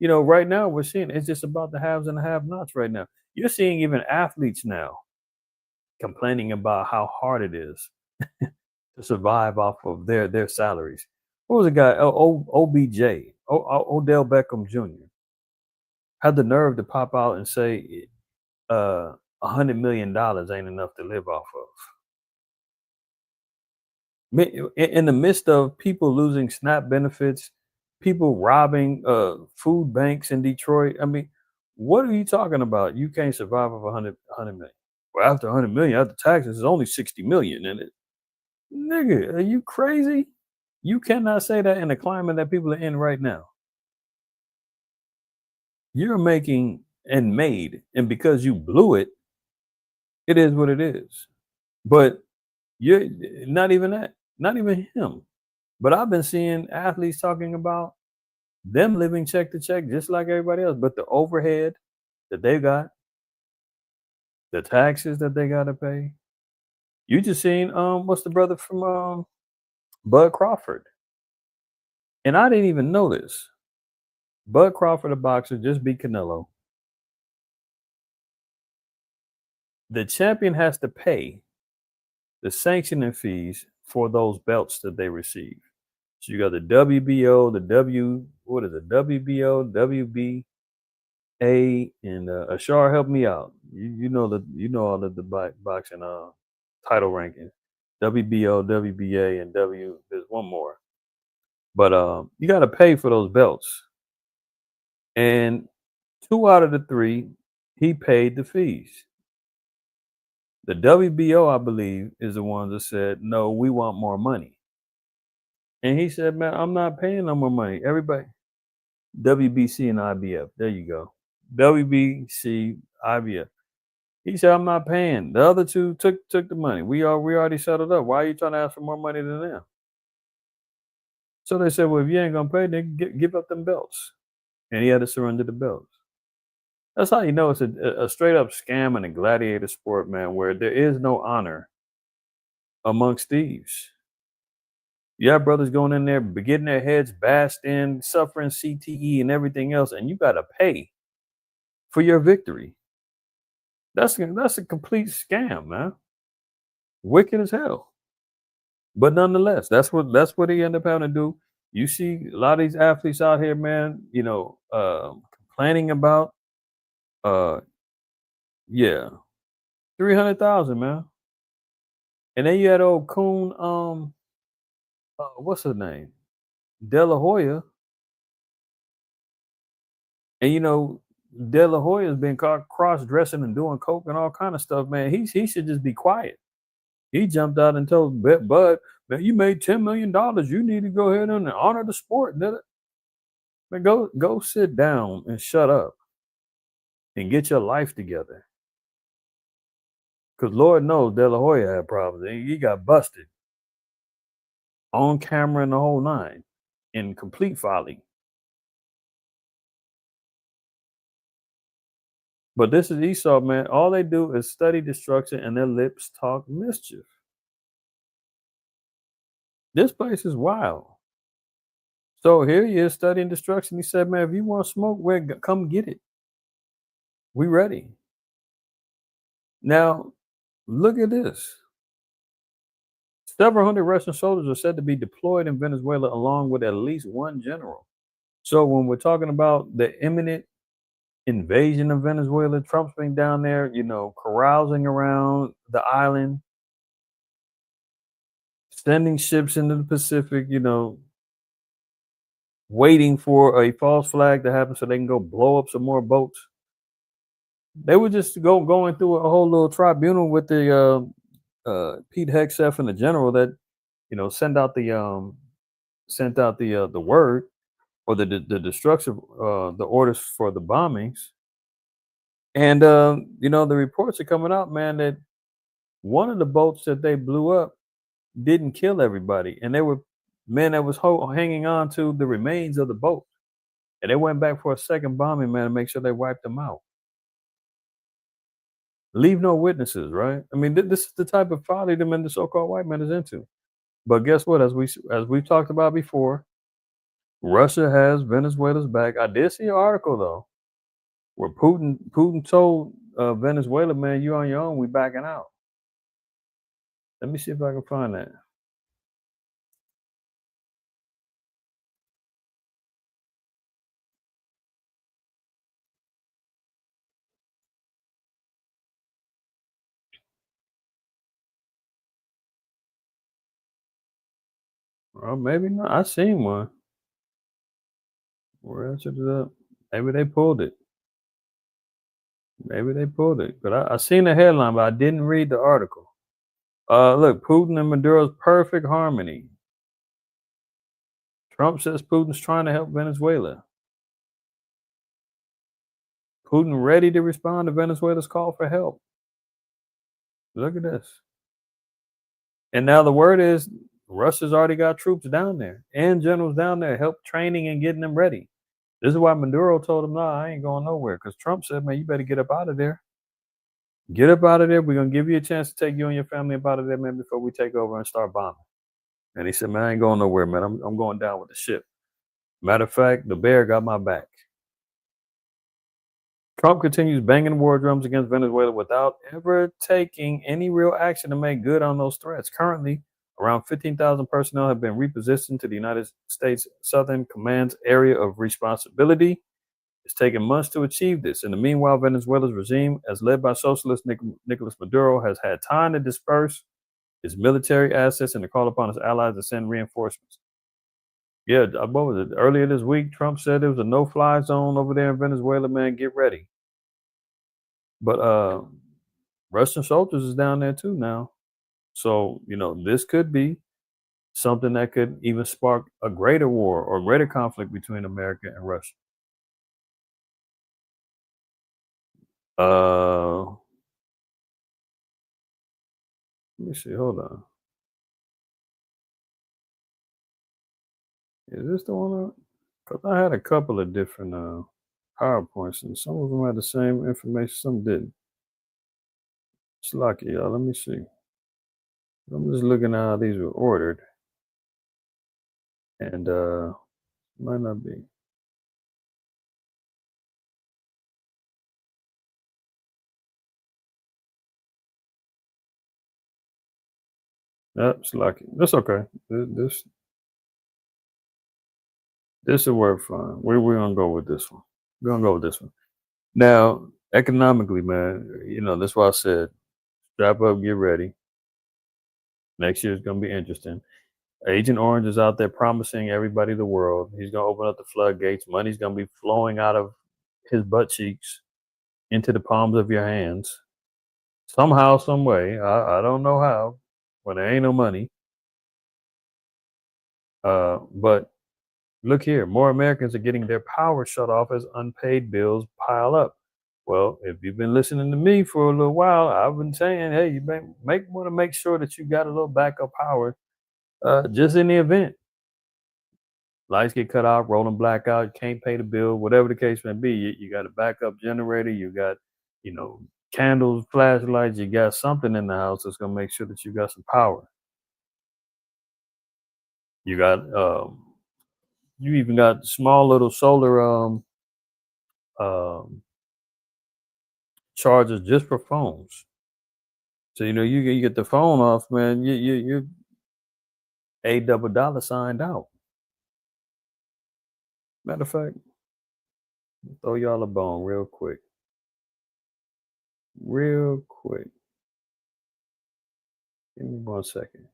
Right now we're seeing it's just about the haves and the have-nots right now. You're seeing even athletes now complaining about how hard it is to survive off of their salaries. What was the guy? OBJ, Odell Beckham Jr. had the nerve to pop out and say $100 million ain't enough to live off of. In the midst of people losing SNAP benefits, people robbing food banks in Detroit. I mean, what are you talking about? You can't survive off 100 million. Well, after 100 million, after taxes, it's only 60 million in it. Nigga, are you crazy? You cannot say that in the climate that people are in right now. You're making and made, and because you blew it, it is what it is. But you're not even that, not even him. But I've been seeing athletes talking about them living check to check just like everybody else, but the overhead that they got, the taxes that they got to pay. You just seen what's the brother from Bud Crawford? And I didn't even know this. Bud Crawford, a boxer, just beat Canelo. The champion has to pay the sanctioning fees for those belts that they receive. So you got the WBO, WBO, WBA, and Ashar, help me out. You know all of the boxing title rankings. WBO, WBA, and there's one more. But you got to pay for those belts. And 2 out of the 3, he paid the fees. The WBO, I believe, is the ones that said, no, we want more money. And he said, man, I'm not paying no more money. Everybody, WBC and IBF. There you go. WBC, IBF. He said, I'm not paying. The other 2 took the money. We already settled up. Why are you trying to ask for more money than them? So they said, well, if you ain't going to pay, then give up them belts. And he had to surrender the belts. That's how you know it's a straight up scam and a gladiator sport, man, where there is no honor amongst thieves. You have brothers going in there, getting their heads bashed in, suffering CTE and everything else, and you got to pay for your victory. That's a complete scam, man. Wicked as hell. But nonetheless, that's what he ended up having to do. You see a lot of these athletes out here, man, complaining about, 300,000, man. And then you had old coon, what's her name? De La Hoya. And De La Hoya has been caught cross-dressing and doing coke and all kind of stuff, man. He should just be quiet. He jumped out and told Bud, man, you made $10 million. You need to go ahead and honor the sport. Man, go sit down and shut up and get your life together. Because Lord knows De La Hoya had problems. He got busted on camera and the whole 9 in complete folly. But this is Esau, man. All they do is study destruction and their lips talk mischief. This place is wild. So here he is studying destruction. He said, man, if you want smoke, come get it. We ready. Now, look at this. Several hundred Russian soldiers are said to be deployed in Venezuela along with at least 1 general. So when we're talking about the imminent invasion of Venezuela, Trump's been down there, carousing around the island, sending ships into the Pacific, waiting for a false flag to happen so they can go blow up some more boats. They were just going through a whole little tribunal with the Pete Hegseth and the general that sent out the word or the destruction the orders for the bombings. And the reports are coming out, man, that one of the boats that they blew up didn't kill everybody, and there were men that was hanging on to the remains of the boat, and they went back for a second bombing, man, to make sure they wiped them out. Leave no witnesses, right? I mean, this is the type of folly the so-called white man is into. But guess what? As we talked about before, Russia has Venezuela's back. I did see an article though, where Putin told Venezuela, man, you on your own. We backing out. Let me see if I can find that. Well, maybe not. I seen one. Where else is it up? Maybe they pulled it. Maybe they pulled it. But I seen the headline, but I didn't read the article. Look, Putin and Maduro's perfect harmony. Trump says Putin's trying to help Venezuela. Putin ready to respond to Venezuela's call for help. Look at this. And now the word is Russia's already got troops down there and generals down there, help training and getting them ready. This is why Maduro told him, no, I ain't going nowhere. Because Trump said, man, you better get up out of there. Get up out of there. We're going to give you a chance to take you and your family up out of there, man, before we take over and start bombing. And he said, man, I ain't going nowhere, man. I'm going down with the ship. Matter of fact, the bear got my back. Trump continues banging war drums against Venezuela without ever taking any real action to make good on those threats. Currently, around 15,000 personnel have been repositioned to the United States Southern Command's area of responsibility. It's taken months to achieve this. In the meanwhile, Venezuela's regime, as led by socialist Nicolas Maduro, has had time to disperse its military assets and to call upon its allies to send reinforcements. Yeah, what was it? Earlier this week, Trump said there was a no-fly zone over there in Venezuela, man, get ready. But Russian soldiers is down there too now. So, this could be something that could even spark a greater war or greater conflict between America and Russia. Let me see. Hold on. Is this the one? Because I had a couple of different PowerPoints, and some of them had the same information, some didn't. It's lucky, y'all. Let me see. I'm just looking at how these were ordered, and might not be. Yep, it's lucky. That's okay. This will work fine. We're gonna go with this one. We're gonna go with this one. Now, economically, man, that's why I said strap up, get ready. Next year is gonna be interesting. Agent Orange is out there promising everybody the world. He's gonna open up the floodgates. Money's gonna be flowing out of his butt cheeks into the palms of your hands. Somehow, some way. I don't know how, when there ain't no money. But look here, more Americans are getting their power shut off as unpaid bills pile up. Well, if you've been listening to me for a little while, I've been saying, hey, you want to make sure that you got a little backup power just in the event. Lights get cut off, rolling blackout, you can't pay the bill, whatever the case may be. You got a backup generator, you got, candles, flashlights, you got something in the house that's going to make sure that you got some power. You got, you even got small little solar chargers just for phones. So you get the phone off, man. You $8 out. Matter of fact, throw y'all a bone real quick. Give me 1 second.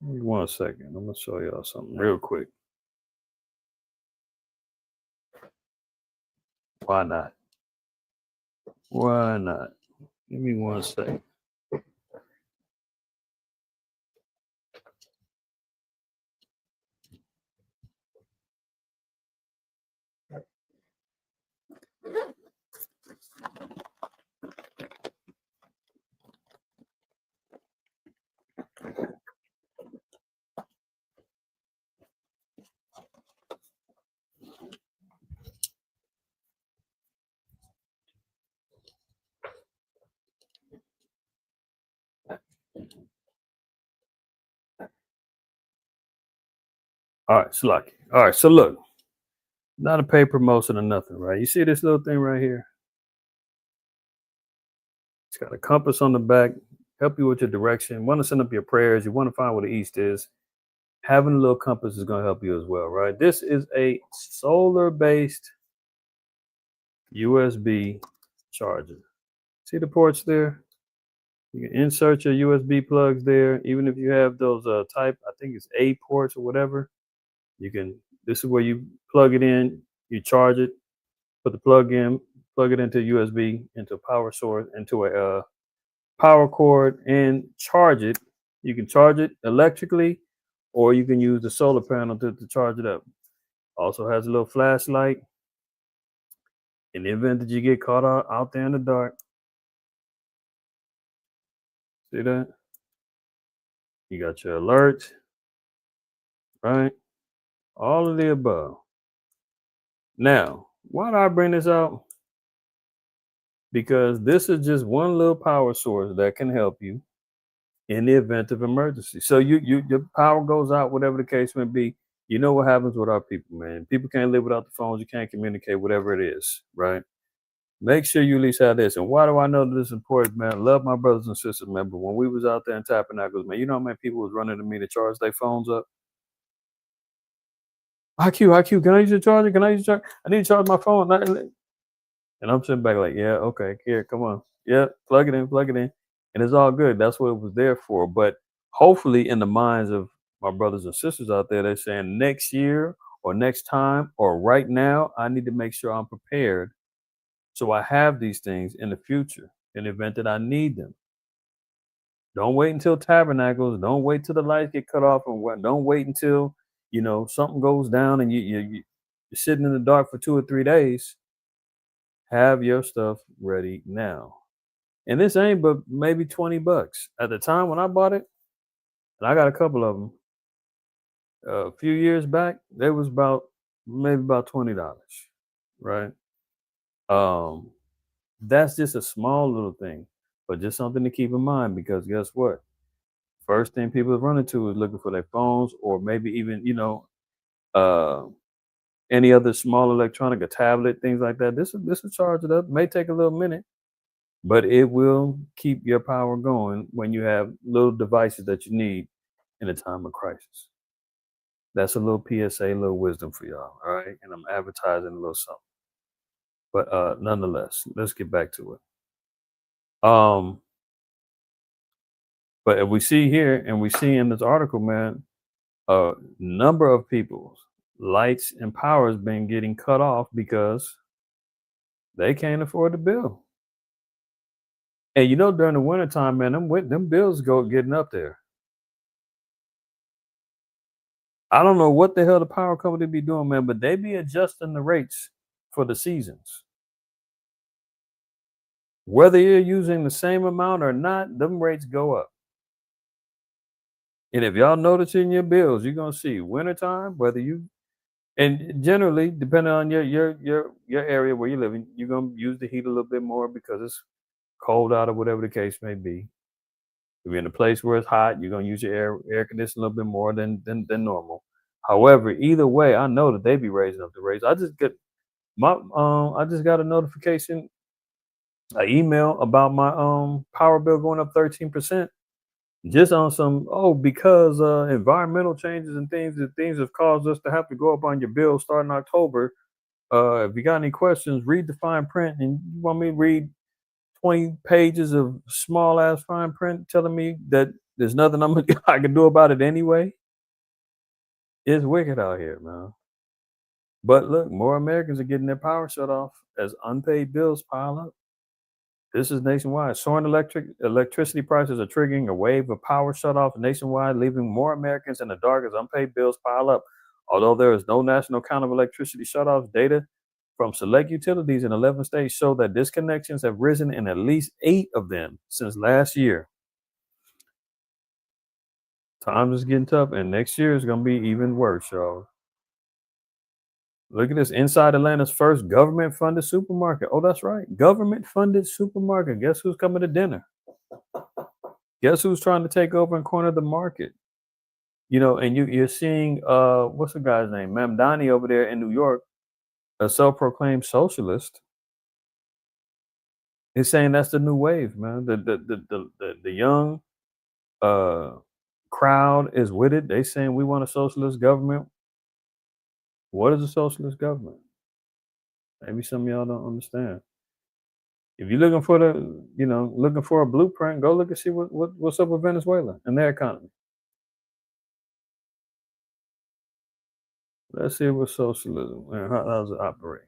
Give me 1 second. I'm gonna show y'all something real quick. Why not? Why not? Give me 1 second. All right, Slucky. All right, so look, not a paid promotion or nothing, right? You see this little thing right here? It's got a compass on the back, help you with your direction. Want to send up your prayers, you want to find where the east is. Having a little compass is going to help you as well, right? This is a solar-based USB charger. See the ports there? You can insert your USB plugs there. Even if you have those type, I think it's A ports or whatever, you can, this is where you plug it in, you charge it, put the plug in, plug it into USB, into a power source, into a power cord, and charge it. You can charge it electrically, or you can use the solar panel to charge it up. Also has a little flashlight. In the event that you get caught out there in the dark, see that? You got your alerts, right? All of the above. Now, why do I bring this out? Because this is just one little power source that can help you in the event of emergency. So your power goes out, whatever the case may be. You know what happens with our people, man. People can't live without the phones. You can't communicate, whatever it is, right? Make sure you at least have this. And why do I know that this is important, man? Love my brothers and sisters, man. But when we was out there in Tabernacles, man, you know how many people was running to me to charge their phones up? IQ, can I use your charger? Can I use your charger? I need to charge my phone. And I'm sitting back like, yeah, okay, here, come on. Yeah, plug it in. And it's all good. That's what it was there for. But hopefully in the minds of my brothers and sisters out there, they're saying next year or next time or right now, I need to make sure I'm prepared so I have these things in the future in the event that I need them. Don't wait until Tabernacles. Don't wait till the lights get cut off, and what? Don't wait until something goes down and you're sitting in the dark for 2 or 3 days. Have your stuff ready now. And this ain't but maybe $20 at the time when I bought it. And I got a couple of them. A few years back, they was maybe about $20, right? That's just a small little thing, but just something to keep in mind, because guess what? First thing people are running to is looking for their phones, or maybe even uh, any other small electronic, a tablet, things like that. This will charge it up. It may take a little minute, but it will keep your power going when you have little devices that you need in a time of crisis. That's a little PSA, a little wisdom for y'all, all right? And I'm advertising a little something. But nonetheless, let's get back to it. But if we see here, and we see in this article, man, a number of people's lights and power has been getting cut off because they can't afford the bill. And during the wintertime, man, them bills go getting up there. I don't know what the hell the power company be doing, man, but they be adjusting the rates for the seasons. Whether you're using the same amount or not, them rates go up. And if y'all notice in your bills, you're gonna see wintertime, and generally, depending on your area where you're living, you're gonna use the heat a little bit more because it's cold out or whatever the case may be. If you're in a place where it's hot, you're gonna use your air conditioning a little bit more than normal. However, either way, I know that they be raising up the rates. I just got a notification, an email about my power bill going up 13%. Just on some, because environmental changes and things have caused us to have to go up on your bill starting October. If you got any questions, read the fine print. And you want me to read 20 pages of small ass fine print telling me that There's nothing I can do about it anyway. It's wicked out here, man. But look, more Americans are getting their power shut off as unpaid bills pile up. This is nationwide. Soaring electricity prices are triggering a wave of power shutoffs nationwide, leaving more Americans in the dark as unpaid bills pile up. Although there is no national count of electricity shutoffs, data from select utilities in 11 states show that disconnections have risen in at least 8 of them since last year. Times is getting tough, and next year is going to be even worse, y'all. Look at this. Inside Atlanta's first government-funded supermarket. Oh, that's right. Government-funded supermarket. Guess who's coming to dinner? Guess who's trying to take over and corner the market? You know, and you're seeing, what's the guy's name? Mamdani over there in New York, a self-proclaimed socialist, is saying that's the new wave, man. The young crowd is with it. They saying we want a socialist government. What is a socialist government? Maybe some of y'all don't understand. If you're looking for looking for a blueprint, go look and see what's up with Venezuela and their economy. Let's see what socialism and how does it operate.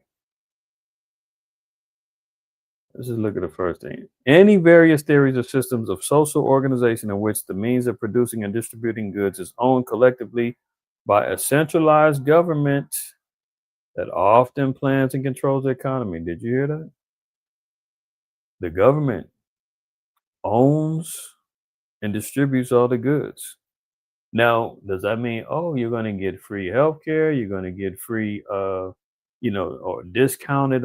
Let's just look at the first thing. Any various theories or systems of social organization in which the means of producing and distributing goods is owned collectively by a centralized government that often plans and controls the economy. Did you hear that? The government owns and distributes all the goods. Now, does that mean, oh, you're going to get free healthcare? You're going to get free, or discounted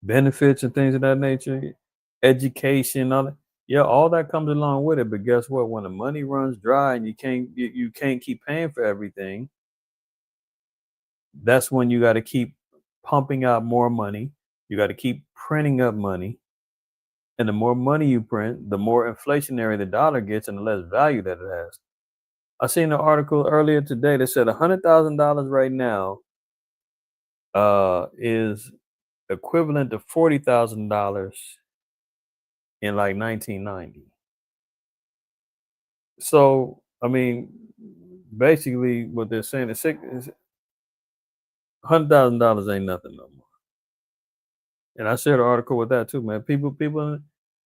benefits and things of that nature, education, all that. Yeah, all that comes along with it. But guess what? When the money runs dry and you can't keep paying for everything, that's when you got to keep pumping out more money. You got to keep printing up money. And the more money you print, the more inflationary the dollar gets and the less value that it has. I seen an article earlier today that said $100,000 right now is equivalent to $40,000 in like 1990. So, I mean, basically what they're saying is $100,000 ain't nothing no more. And I shared an article with that too, man. People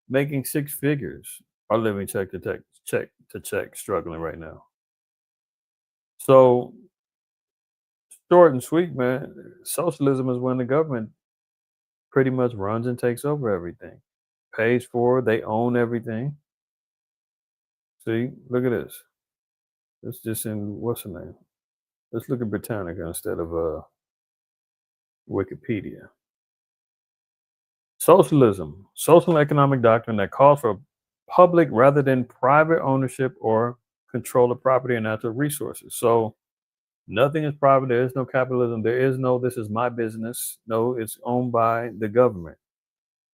making 6 figures are living check to check, struggling right now. So, short and sweet, man. Socialism is when the government pretty much runs and takes over everything, pays for, they own everything. See, look at this. It's just in what's the name? Let's look at Britannica instead of Wikipedia. Socialism, social economic doctrine that calls for public rather than private ownership or control of property and natural resources. So nothing is private. There is no capitalism. There is no, this is my business. No, it's owned by the government.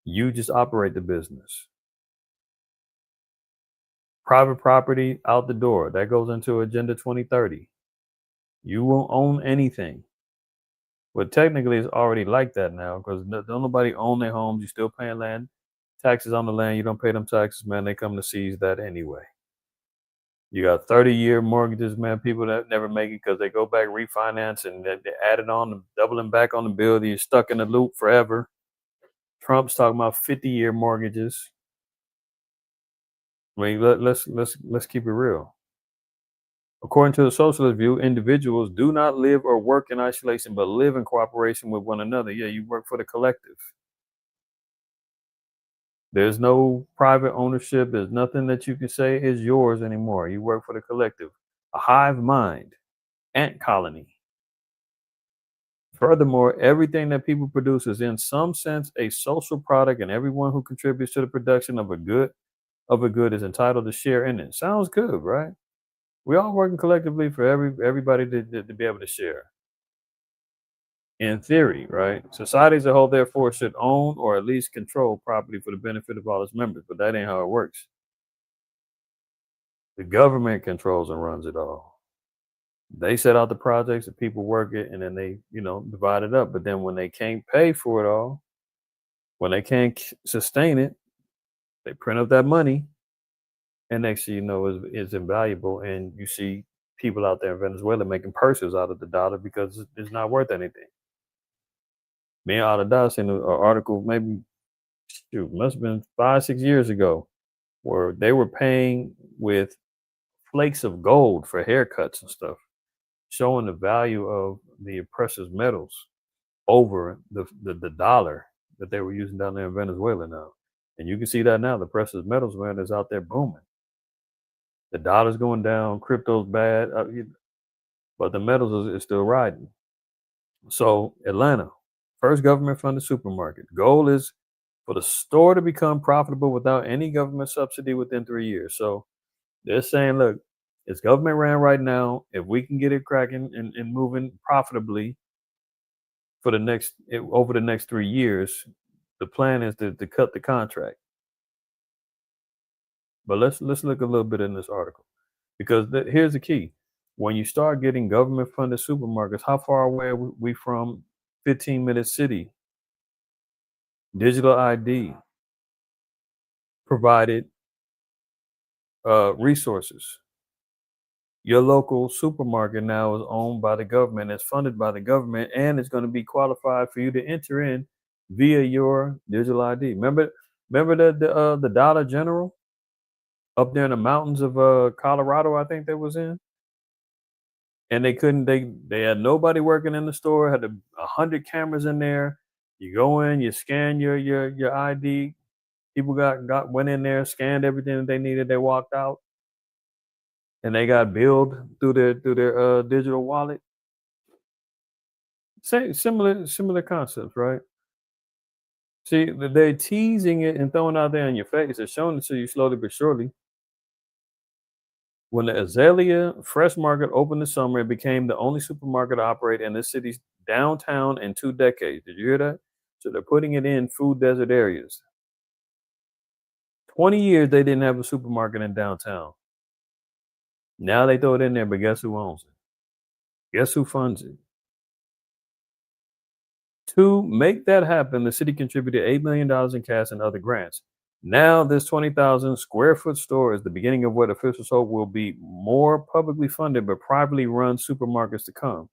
You just operate the business. Private property out the door. That goes into Agenda 2030. You won't own anything. But technically, it's already like that now because don't nobody own their homes. You're still paying land taxes on the land. You don't pay them taxes, man. They come to seize that anyway. You got 30-year mortgages, man. People that never make it because they go back, refinance, and they add it on, doubling back on the bill. You're stuck in the loop forever. Trump's talking about 50-year mortgages. I mean, let's keep it real. According to the socialist view, individuals do not live or work in isolation, but live in cooperation with one another. Yeah, you work for the collective. There's no private ownership. There's nothing that you can say is yours anymore. You work for the collective. A hive mind, ant colony. Furthermore, everything that people produce is in some sense a social product, and everyone who contributes to the production of a good is entitled to share in it. Sounds good, right? We all working collectively for everybody to be able to share. In theory, right? Society as a whole, therefore, should own or at least control property for the benefit of all its members, but that ain't how it works. The government controls and runs it all. They set out the projects, the people work it, and then they, divide it up. But then when they can't pay for it all, when they can't sustain it, They print up that money, and next thing you know, it's invaluable. And you see people out there in Venezuela making purses out of the dollar because it's not worth anything. Me and Alada seen an article maybe must have been 5-6 years ago where they were paying with flakes of gold for haircuts and stuff, showing the value of the precious metals over the dollar that they were using down there in Venezuela now. And you can see that now. The precious metals, man, is out there booming. The dollar's going down, crypto's bad, but the metals is still riding. So Atlanta, first government-funded supermarket. Goal is for the store to become profitable without any government subsidy within 3 years. So they're saying, look, it's government ran right now. If we can get it cracking and moving profitably for over the next 3 years, the plan is to cut the contract. But let's look a little bit in this article, because here's the key. When you start getting government funded supermarkets, how far away are we from 15-minute city? Digital ID provided resources. Your local supermarket now is owned by the government, it's funded by the government, and it's going to be qualified for you to enter in via your digital ID. Remember the Dollar General up there in the mountains of Colorado, I think that was in? And they had nobody working in the store, had 100 cameras in there. You go in, you scan your ID. People went in there, scanned everything that they needed, they walked out. And they got billed through their digital wallet. Similar concepts, right? See, they're teasing it and throwing it out there in your face. They're showing it to you slowly but surely. When the Azalea Fresh Market opened this summer, it became the only supermarket to operate in this city's downtown in 2 decades. Did you hear that? So they're putting it in food desert areas. 20 years they didn't have a supermarket in downtown. Now they throw it in there, but guess who owns it? Guess who funds it? To make that happen, the city contributed $8 million in cash and other grants. Now, this 20,000 square foot store is the beginning of what officials hope will be more publicly funded but privately run supermarkets to come.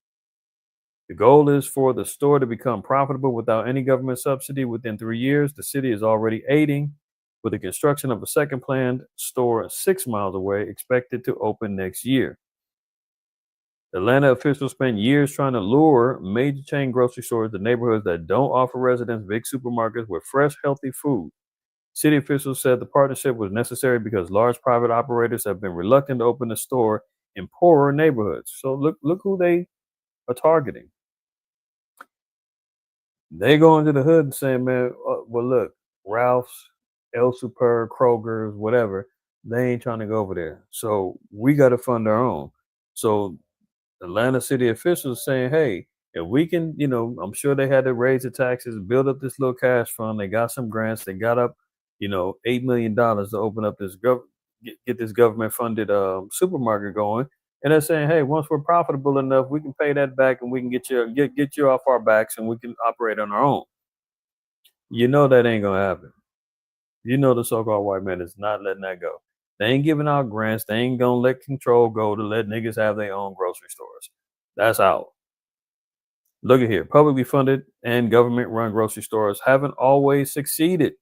The goal is for the store to become profitable without any government subsidy within 3 years. The city is already aiding with the construction of a second planned store 6 miles away, expected to open next year. Atlanta officials spent years trying to lure major chain grocery stores to neighborhoods that don't offer residents big supermarkets with fresh, healthy food. City officials said the partnership was necessary because large private operators have been reluctant to open a store in poorer neighborhoods. So look who they are targeting. They go into the hood and say, man, well, look, Ralph's, El Super, Kroger's, whatever, they ain't trying to go over there. So we got to fund our own. So Atlanta city officials saying, hey, if we can, I'm sure they had to raise the taxes, build up this little cash fund. They got some grants. They got up, $8 million to open up this get this government funded supermarket going. And they're saying, hey, once we're profitable enough, we can pay that back and we can get you off our backs and we can operate on our own. That ain't going to happen. The so-called white man is not letting that go. They ain't giving out grants. They ain't going to let control go to let niggas have their own grocery stores. That's out. Look at here. Publicly funded and government-run grocery stores haven't always succeeded.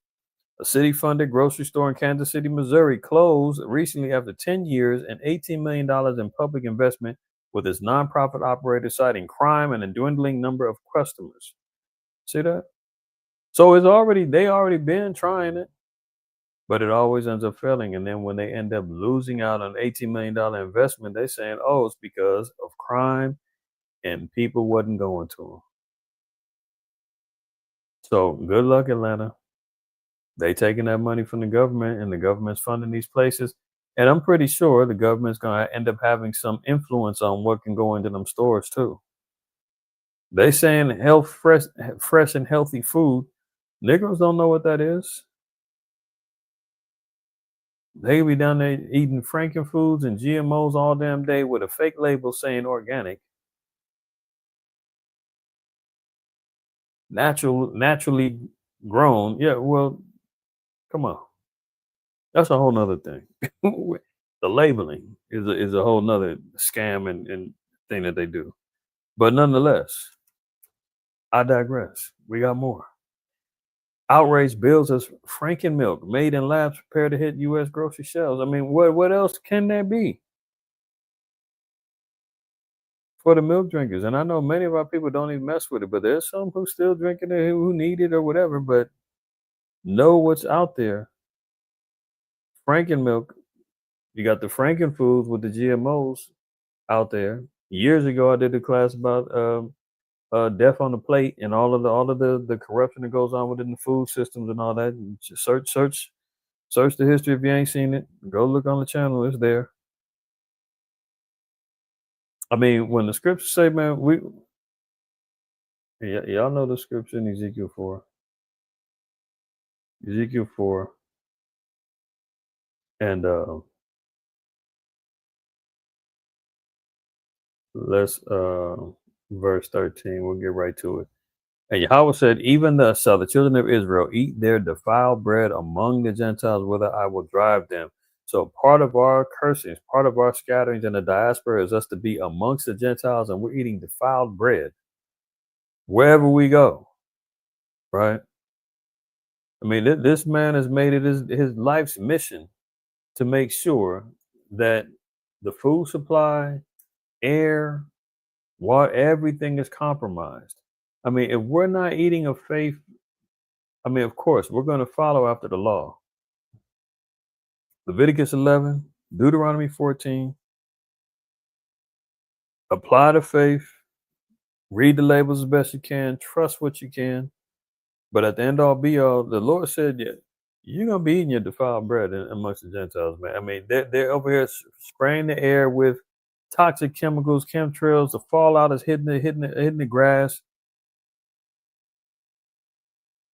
A city-funded grocery store in Kansas City, Missouri closed recently after 10 years and $18 million in public investment, with its nonprofit operator citing crime and a dwindling number of customers. See that? So they already been trying it, but it always ends up failing. And then when they end up losing out on $18 million investment, they're saying, oh, it's because of crime and people wasn't going to them. So good luck, Atlanta. They taking that money from the government and the government's funding these places. And I'm pretty sure the government's going to end up having some influence on what can go into them stores too. They saying fresh and healthy food. Negroes don't know what that is. They be down there eating Frankenfoods and GMOs all damn day with a fake label saying organic. Naturally grown. Yeah, well, come on. That's a whole nother thing. The labeling is a whole nother scam and thing that they do. But nonetheless, I digress. We got more. Outrage bills as Franken milk made in labs prepared to hit U.S. grocery shelves. I mean, what else can there be for the milk drinkers? And I know many of our people don't even mess with it, but there's some who still drinking it, who need it or whatever. But know what's out there. Franken milk. You got the Franken foods with the GMOs out there. Years ago, I did a class about death on the plate and all of the corruption that goes on within the food systems and all that. And just search the history if you ain't seen it. Go look on the channel; it's there. I mean, when the scriptures say, man, y'all know the scripture in Ezekiel 4. Ezekiel 4 and let's verse 13. We'll get right to it. And Yahweh said, even thus shall the children of Israel eat their defiled bread among the Gentiles, whither I will drive them. So part of our cursings, part of our scatterings in the diaspora is us to be amongst the Gentiles, and we're eating defiled bread wherever we go, right? I mean, this man has made it his life's mission to make sure that the food supply, air, water, everything is compromised. I mean, if we're not eating of faith, I mean, of course, we're going to follow after the law. Leviticus 11, Deuteronomy 14. Apply the faith. Read the labels as best you can. Trust what you can. But at the end all be all, the Lord said, yeah, you're going to be eating your defiled bread amongst the Gentiles, man. I mean, they're over here spraying the air with toxic chemicals, chemtrails. The fallout is hitting the grass.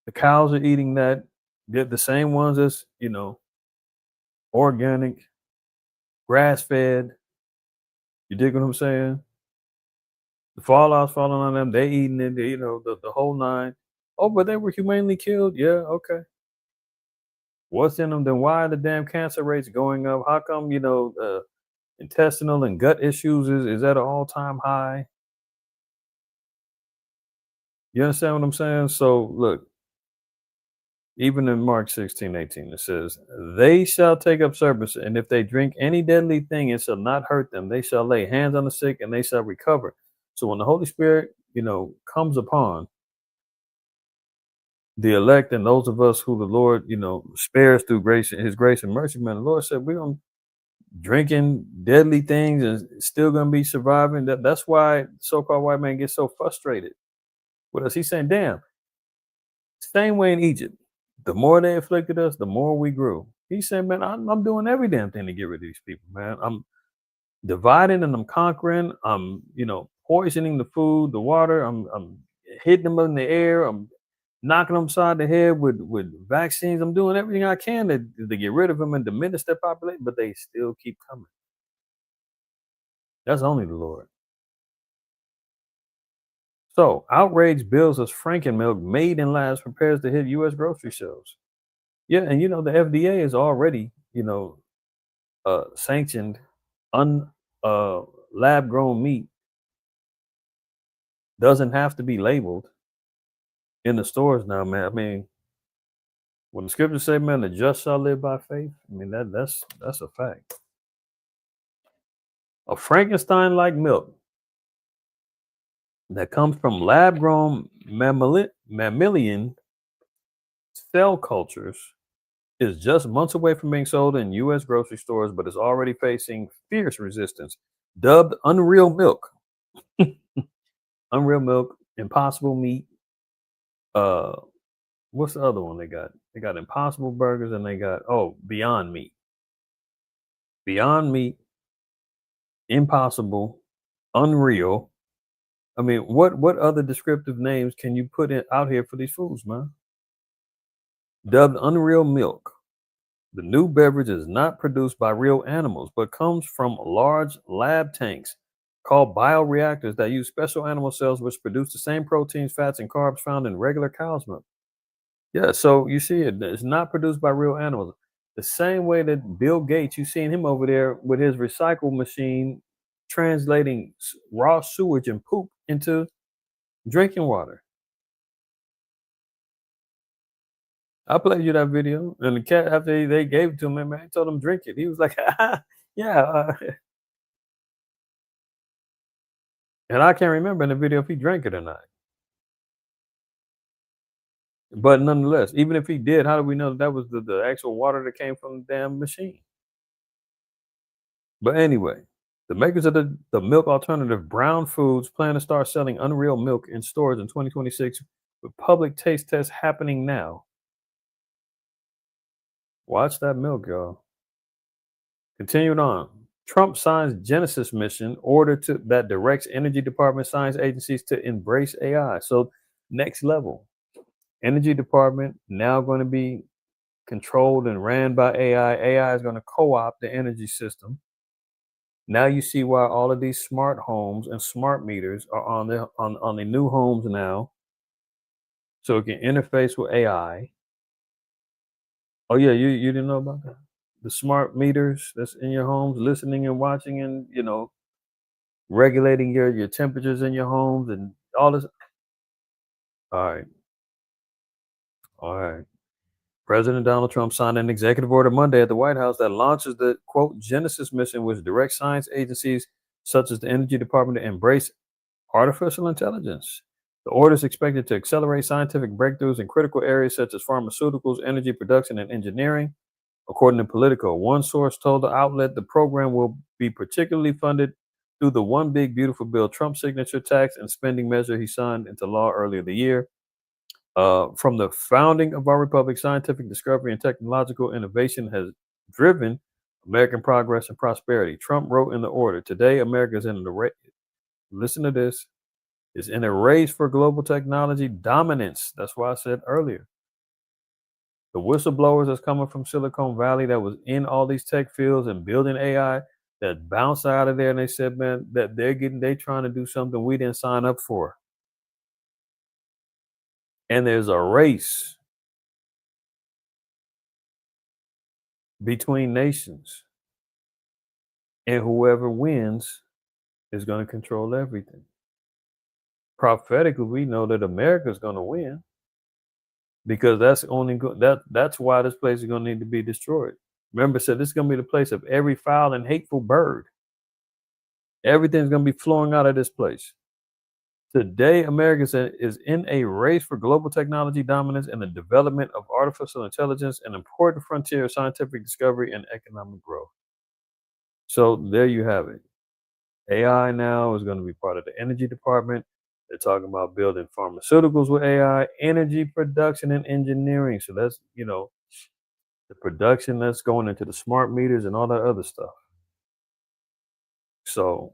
The cows are eating that. They're the same ones as, organic, grass-fed. You dig what I'm saying? The fallout's falling on them. They eating it, the whole nine. Oh, but they were humanely killed? Yeah, okay. What's in them? Then why are the damn cancer rates going up? How come, intestinal and gut issues is at an all-time high? You understand what I'm saying? So, look, even in Mark 16:18, it says, they shall take up serpents, and if they drink any deadly thing, it shall not hurt them. They shall lay hands on the sick, and they shall recover. So when the Holy Spirit, comes upon the elect and those of us who the Lord, spares through his grace and mercy, man, the Lord said, we're going to drinking deadly things and still going to be surviving. That's why so-called white man gets so frustrated with us. He's saying, damn, same way in Egypt. The more they afflicted us, the more we grew. He said, man, I'm doing every damn thing to get rid of these people, man. I'm dividing and I'm conquering. I'm, poisoning the food, the water. I'm hitting them in the air. I'm knocking them upside the head with vaccines. I'm doing everything I can to get rid of them and diminish their population, but they still keep coming. That's only the Lord. So, outrage bills as Franken milk made in labs prepares to hit U.S. grocery shelves. Yeah, and the FDA is already, sanctioned lab grown meat doesn't have to be labeled in the stores now, man. I mean, when the scriptures say, man, the just shall live by faith, I mean that's a fact. A Frankenstein-like milk that comes from lab-grown mammalian cell cultures is just months away from being sold in U.S. grocery stores, but is already facing fierce resistance. Dubbed Unreal Milk. Unreal Milk, Impossible Meat. What's the other one they got? They got Impossible Burgers and they got, Beyond Meat. Beyond Meat, Impossible, Unreal. I mean, what other descriptive names can you put out here for these foods, man? Dubbed Unreal Milk. The new beverage is not produced by real animals, but comes from large lab tanks called bioreactors that use special animal cells which produce the same proteins, fats, and carbs found in regular cow's milk. Yeah, so you see it's not produced by real animals. The same way that Bill Gates, you seen him over there with his recycle machine translating raw sewage and poop into drinking water. I played you that video, and the cat, after they gave it to him, man, I told him drink it. He was like, yeah. And I can't remember in the video if he drank it or not. But nonetheless, even if he did, how do we know that was the actual water that came from the damn machine? But anyway, the makers of the milk alternative Brown Foods plan to start selling Unreal milk in stores in 2026 with public taste tests happening now. Watch that milk, y'all. Continuing on. Trump signs Genesis mission order that directs Energy Department science agencies to embrace AI. So next level. Energy Department now going to be controlled and ran by AI. AI is going to co-opt the energy system. Now you see why all of these smart homes and smart meters are on the new homes now, so it can interface with AI. Oh yeah, you didn't know about that? The smart meters that's in your homes, listening and watching, and regulating your temperatures in your homes and all this. All right. President Donald Trump signed an executive order Monday at the White House that launches the, quote, Genesis mission, which directs science agencies such as the Energy Department to embrace artificial intelligence. The order is expected to accelerate scientific breakthroughs in critical areas such as pharmaceuticals, energy production, and engineering. According to Politico, one source told the outlet the program will be particularly funded through the One Big Beautiful Bill Trump signature tax and spending measure he signed into law earlier the year. From the founding of our republic, scientific discovery and technological innovation has driven American progress and prosperity. Trump wrote in the order, today America is in the race. Listen to this. Is in a race for global technology dominance. That's why I said earlier. The whistleblowers that's coming from Silicon Valley that was in all these tech fields and building AI that bounced out of there, and they said, man, that they're trying to do something we didn't sign up for. And there's a race between nations. And whoever wins is going to control everything. Prophetically, we know that America is going to win because that's why this place is going to need to be destroyed. Remember, I said this is going to be the place of every foul and hateful bird. Everything's going to be flowing out of this place. Today, America is in a race for global technology dominance and the development of artificial intelligence, an important frontier of scientific discovery and economic growth. So there you have it. AI now is going to be part of the Energy Department. They're talking about building pharmaceuticals with AI, energy production and engineering. So that's, the production that's going into the smart meters and all that other stuff. So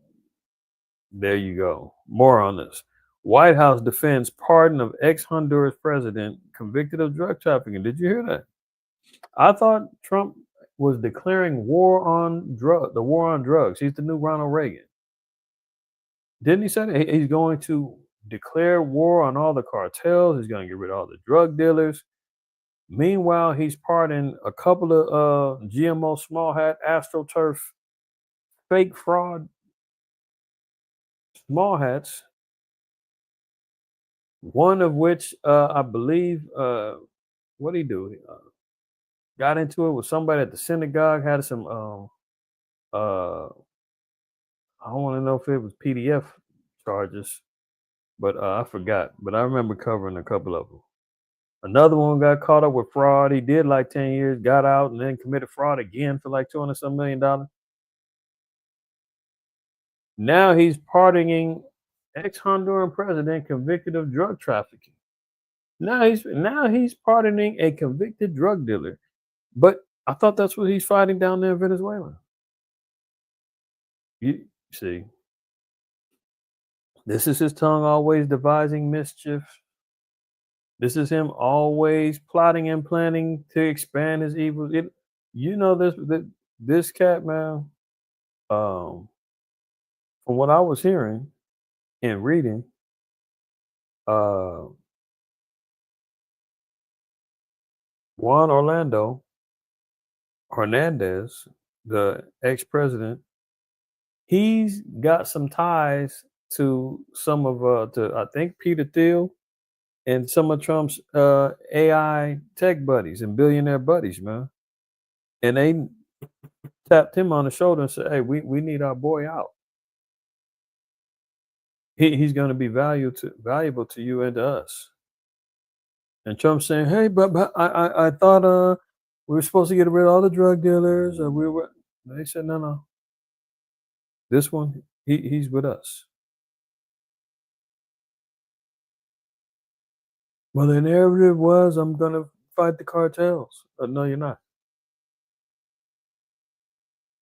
there you go. More on this. White House defends pardon of ex-Honduras president convicted of drug trafficking. Did you hear that? I thought Trump was declaring war on drugs. He's the new Ronald Reagan. Didn't he say that? He's going to declare war on all the cartels. He's going to get rid of all the drug dealers. Meanwhile, he's pardoning a couple of GMO small hat, AstroTurf, fake fraud small hats. One of which I believe, what did he do? Got into it with somebody at the synagogue, had some, I don't want to know if it was PDF charges, but I forgot. But I remember covering a couple of them. Another one got caught up with fraud. He did like 10 years, got out, and then committed fraud again for like $200-some million. Now he's pardoning ex-Honduran president convicted of drug trafficking. Now he's pardoning a convicted drug dealer. But I thought that's what he's fighting down there in Venezuela. You see, this is his tongue always devising mischief. This is him always plotting and planning to expand his evil. This cat, man, from what I was hearing and reading, Juan Orlando Hernandez, the ex-president, he's got some ties to some of to I think Peter Thiel and some of Trump's AI tech buddies and billionaire buddies, man. And they tapped him on the shoulder and said, "Hey, we need our boy out. He's going to be valuable to you and to us." And Trump saying, "Hey, but I thought we were supposed to get rid of all the drug dealers. We were." They said, "No. This one, he's with us." Well, the narrative was, "I'm going to fight the cartels." No, you're not.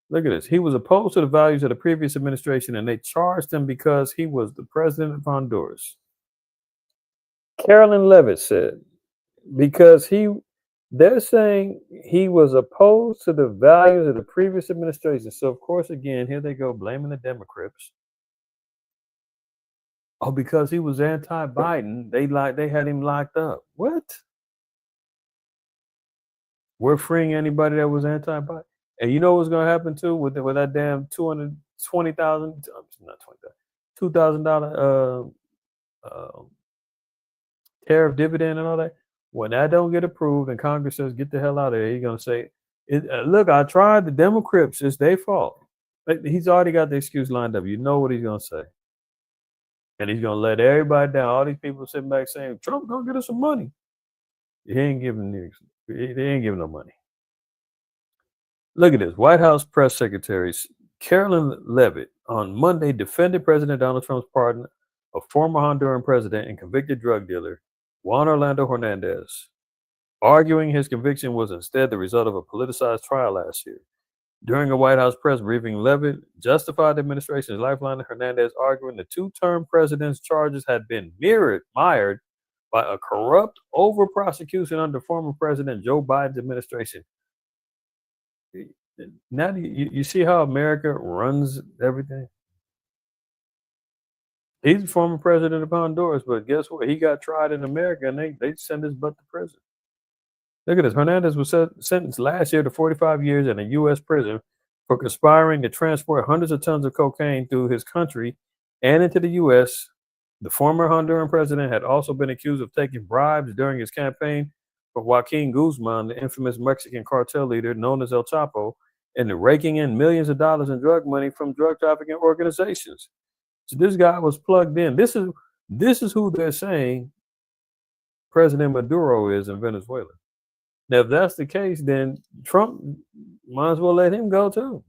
Look at this. He was opposed to the values of the previous administration, and they charged him because he was the president of Honduras. Carolyn Levitt said, because they're saying he was opposed to the values of the previous administration. So, of course, again, here they go blaming the Democrats. Oh, because he was anti-Biden, they had him locked up. What? We're freeing anybody that was anti-Biden. And you know what's going to happen too with that damn $220,000, not $2,000 tariff dividend and all that. When that don't get approved and Congress says get the hell out of there, he's going to say, "Look, I tried the Democrats. It's their fault." He's already got the excuse lined up. You know what he's going to say, and he's going to let everybody down. All these people sitting back saying Trump going to get us some money. He ain't giving no money. Look at this. White House press secretary Carolyn Levitt on Monday defended President Donald Trump's pardon of former Honduran president and convicted drug dealer Juan Orlando Hernandez, arguing his conviction was instead the result of a politicized trial last year. During a White House press briefing, Levitt justified the administration's lifeline to Hernandez, arguing the two-term president's charges had been mired by a corrupt over-prosecution under former President Joe Biden's administration. Now you see how America runs everything? He's the former president of Honduras, but guess what? He got tried in America, and they sent his butt to prison. Look at this. Hernandez was sentenced last year to 45 years in a U.S. prison for conspiring to transport hundreds of tons of cocaine through his country and into the U.S. The former Honduran president had also been accused of taking bribes during his campaign for Joaquin Guzman, the infamous Mexican cartel leader known as El Chapo, and raking in millions of dollars in drug money from drug trafficking organizations. So this guy was plugged in. This is who they're saying President Maduro is in Venezuela. Now, if that's the case, then Trump might as well let him go too.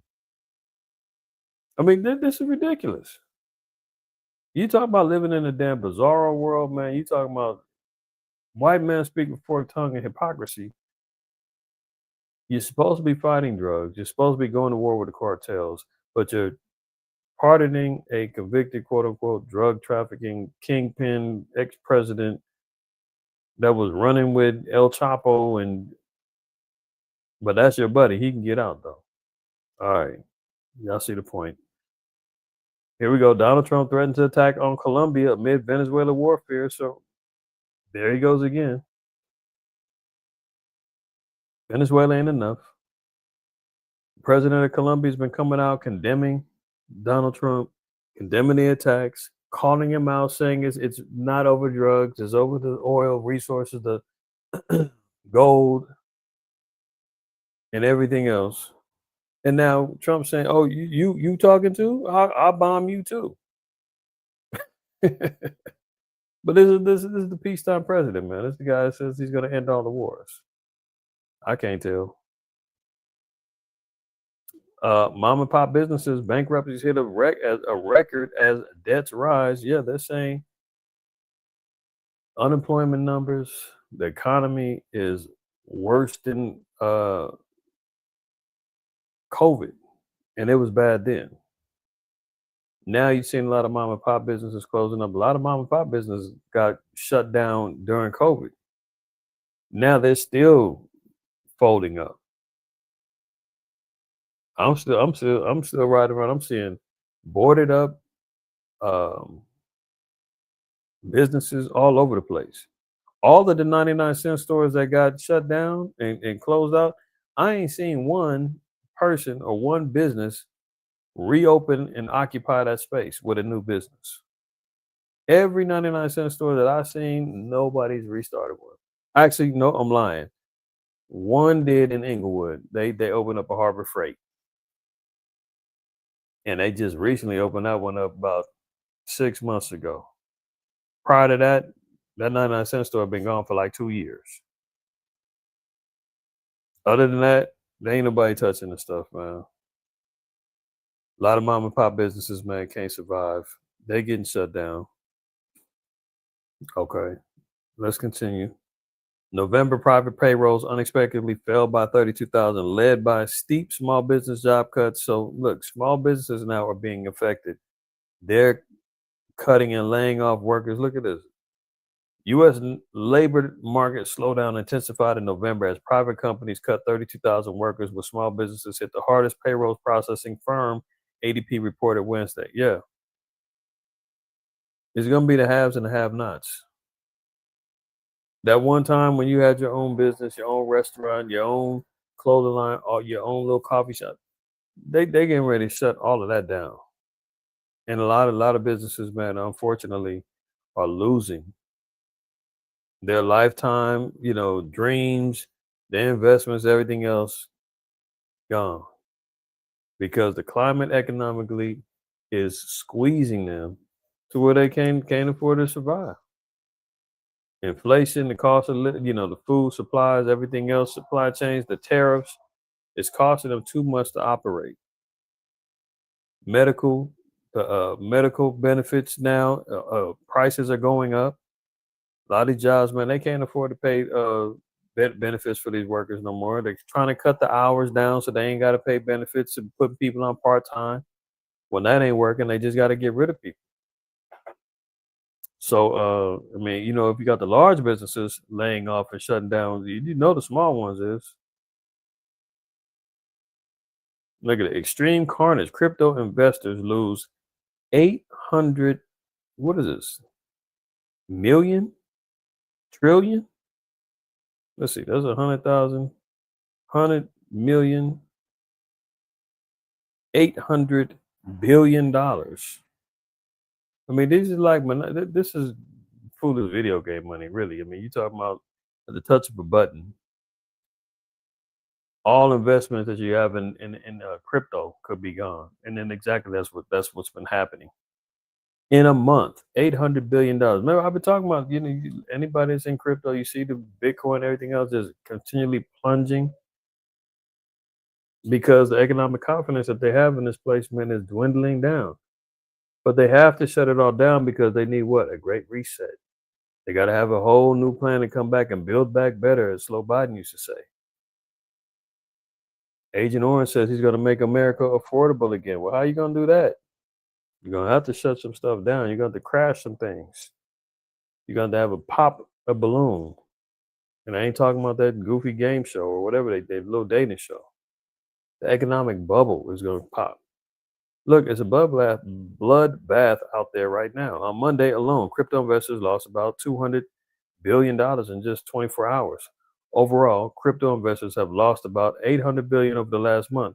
I mean, this is ridiculous. You talk about living in a damn bizarro world, man. You talking about white men speaking with forked tongue and hypocrisy. You're supposed to be fighting drugs. You're supposed to be going to war with the cartels, but you're pardoning a convicted, quote unquote, drug trafficking kingpin ex-president that was running with El Chapo, but that's your buddy. He can get out though. All right, y'all see the point. Here we go. Donald Trump threatened to attack on Colombia amid Venezuela warfare. So there he goes again. Venezuela ain't enough. The president of Colombia has been coming out condemning Donald Trump, condemning the attacks, calling him out, saying it's not over drugs, it's over the oil resources, the gold, and everything else. And now Trump's saying, "Oh, you talking too? I'll bomb you too." But this is the peacetime president, man. This is the guy that says he's going to end all the wars. I can't tell. Mom and pop businesses bankruptcies hit a record as debts rise. Yeah, they're saying unemployment numbers, the economy is worse than COVID, and it was bad then. Now you've seen a lot of mom and pop businesses closing up. A lot of mom and pop businesses got shut down during COVID. Now they're still folding up. I'm still riding around. I'm seeing boarded up businesses all over the place. All of the 99-cent stores that got shut down and closed out, I ain't seen one person or one business reopen and occupy that space with a new business. Every 99-cent store that I've seen, nobody's restarted one. Actually, no, I'm lying. One did in Inglewood. They opened up a Harbor Freight. And they just recently opened that one up about 6 months ago. Prior to that, that 99-cent store had been gone for like 2 years. Other than that, there ain't nobody touching the stuff, man. A lot of mom and pop businesses, man, can't survive. They getting shut down. Okay, let's continue. November private payrolls unexpectedly fell by 32,000, led by steep small business job cuts. So look, small businesses now are being affected. They're cutting and laying off workers. Look at this. U.S. labor market slowdown intensified in November as private companies cut 32,000 workers, with small businesses hit the hardest. Payroll processing firm ADP reported Wednesday. Yeah. It's going to be the haves and the have-nots. That one time when you had your own business, your own restaurant, your own clothing line, or your own little coffee shop, they getting ready to shut all of that down. And a lot of businesses, man, unfortunately, are losing their lifetime, dreams, their investments, everything else gone. Because the climate economically is squeezing them to where they can't afford to survive. Inflation, the cost of the food supplies, everything else, supply chains, the tariffs, it's costing them too much to operate. Medical benefits now, prices are going up. A lot of these jobs, man, they can't afford to pay benefits for these workers no more. They're trying to cut the hours down so they ain't got to pay benefits and put people on part-time. When that ain't working, they just got to get rid of people. So, if you got the large businesses laying off and shutting down, you know the small ones is. Look at it. Extreme carnage. Crypto investors lose 800, what is this? Million? Trillion? Let's see. That's 100,000. 100 million. $800 billion. This is like, this is foolish video game money, really. You're talking about at the touch of a button. All investments that you have in crypto could be gone, and then exactly that's what's been happening in a month. $800 billion. Remember, I've been talking about anybody that's in crypto, you see the Bitcoin, everything else is continually plunging because the economic confidence that they have in this place, man, is dwindling down. But they have to shut it all down because they need what? A great reset. They got to have a whole new plan to come back and build back better, as Slow Biden used to say. Agent Orange says he's going to make America affordable again. Well, how are you going to do that? You're going to have to shut some stuff down. You're going to have to crash some things. You're going to have a balloon. And I ain't talking about that goofy game show or whatever they little dating show. The economic bubble is going to pop. Look, it's a bloodbath out there right now. On Monday alone, crypto investors lost about $200 billion in just 24 hours. Overall, crypto investors have lost about $800 billion over the last month.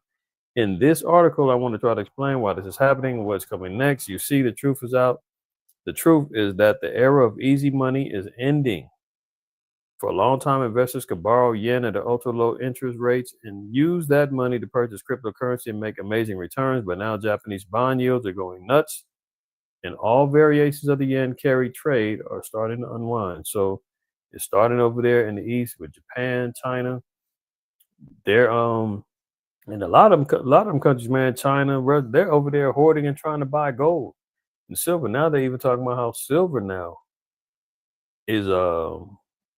In this article, I want to try to explain why this is happening, what's coming next. You see, the truth is out. The truth is that the era of easy money is ending. For a long time, investors could borrow yen at ultra low interest rates and use that money to purchase cryptocurrency and make amazing returns. But now Japanese bond yields are going nuts, and all variations of the yen carry trade are starting to unwind. So it's starting over there in the East with Japan, China. They're and a lot of them countries, man, China, they're over there hoarding and trying to buy gold and silver. Now they're even talking about how silver now is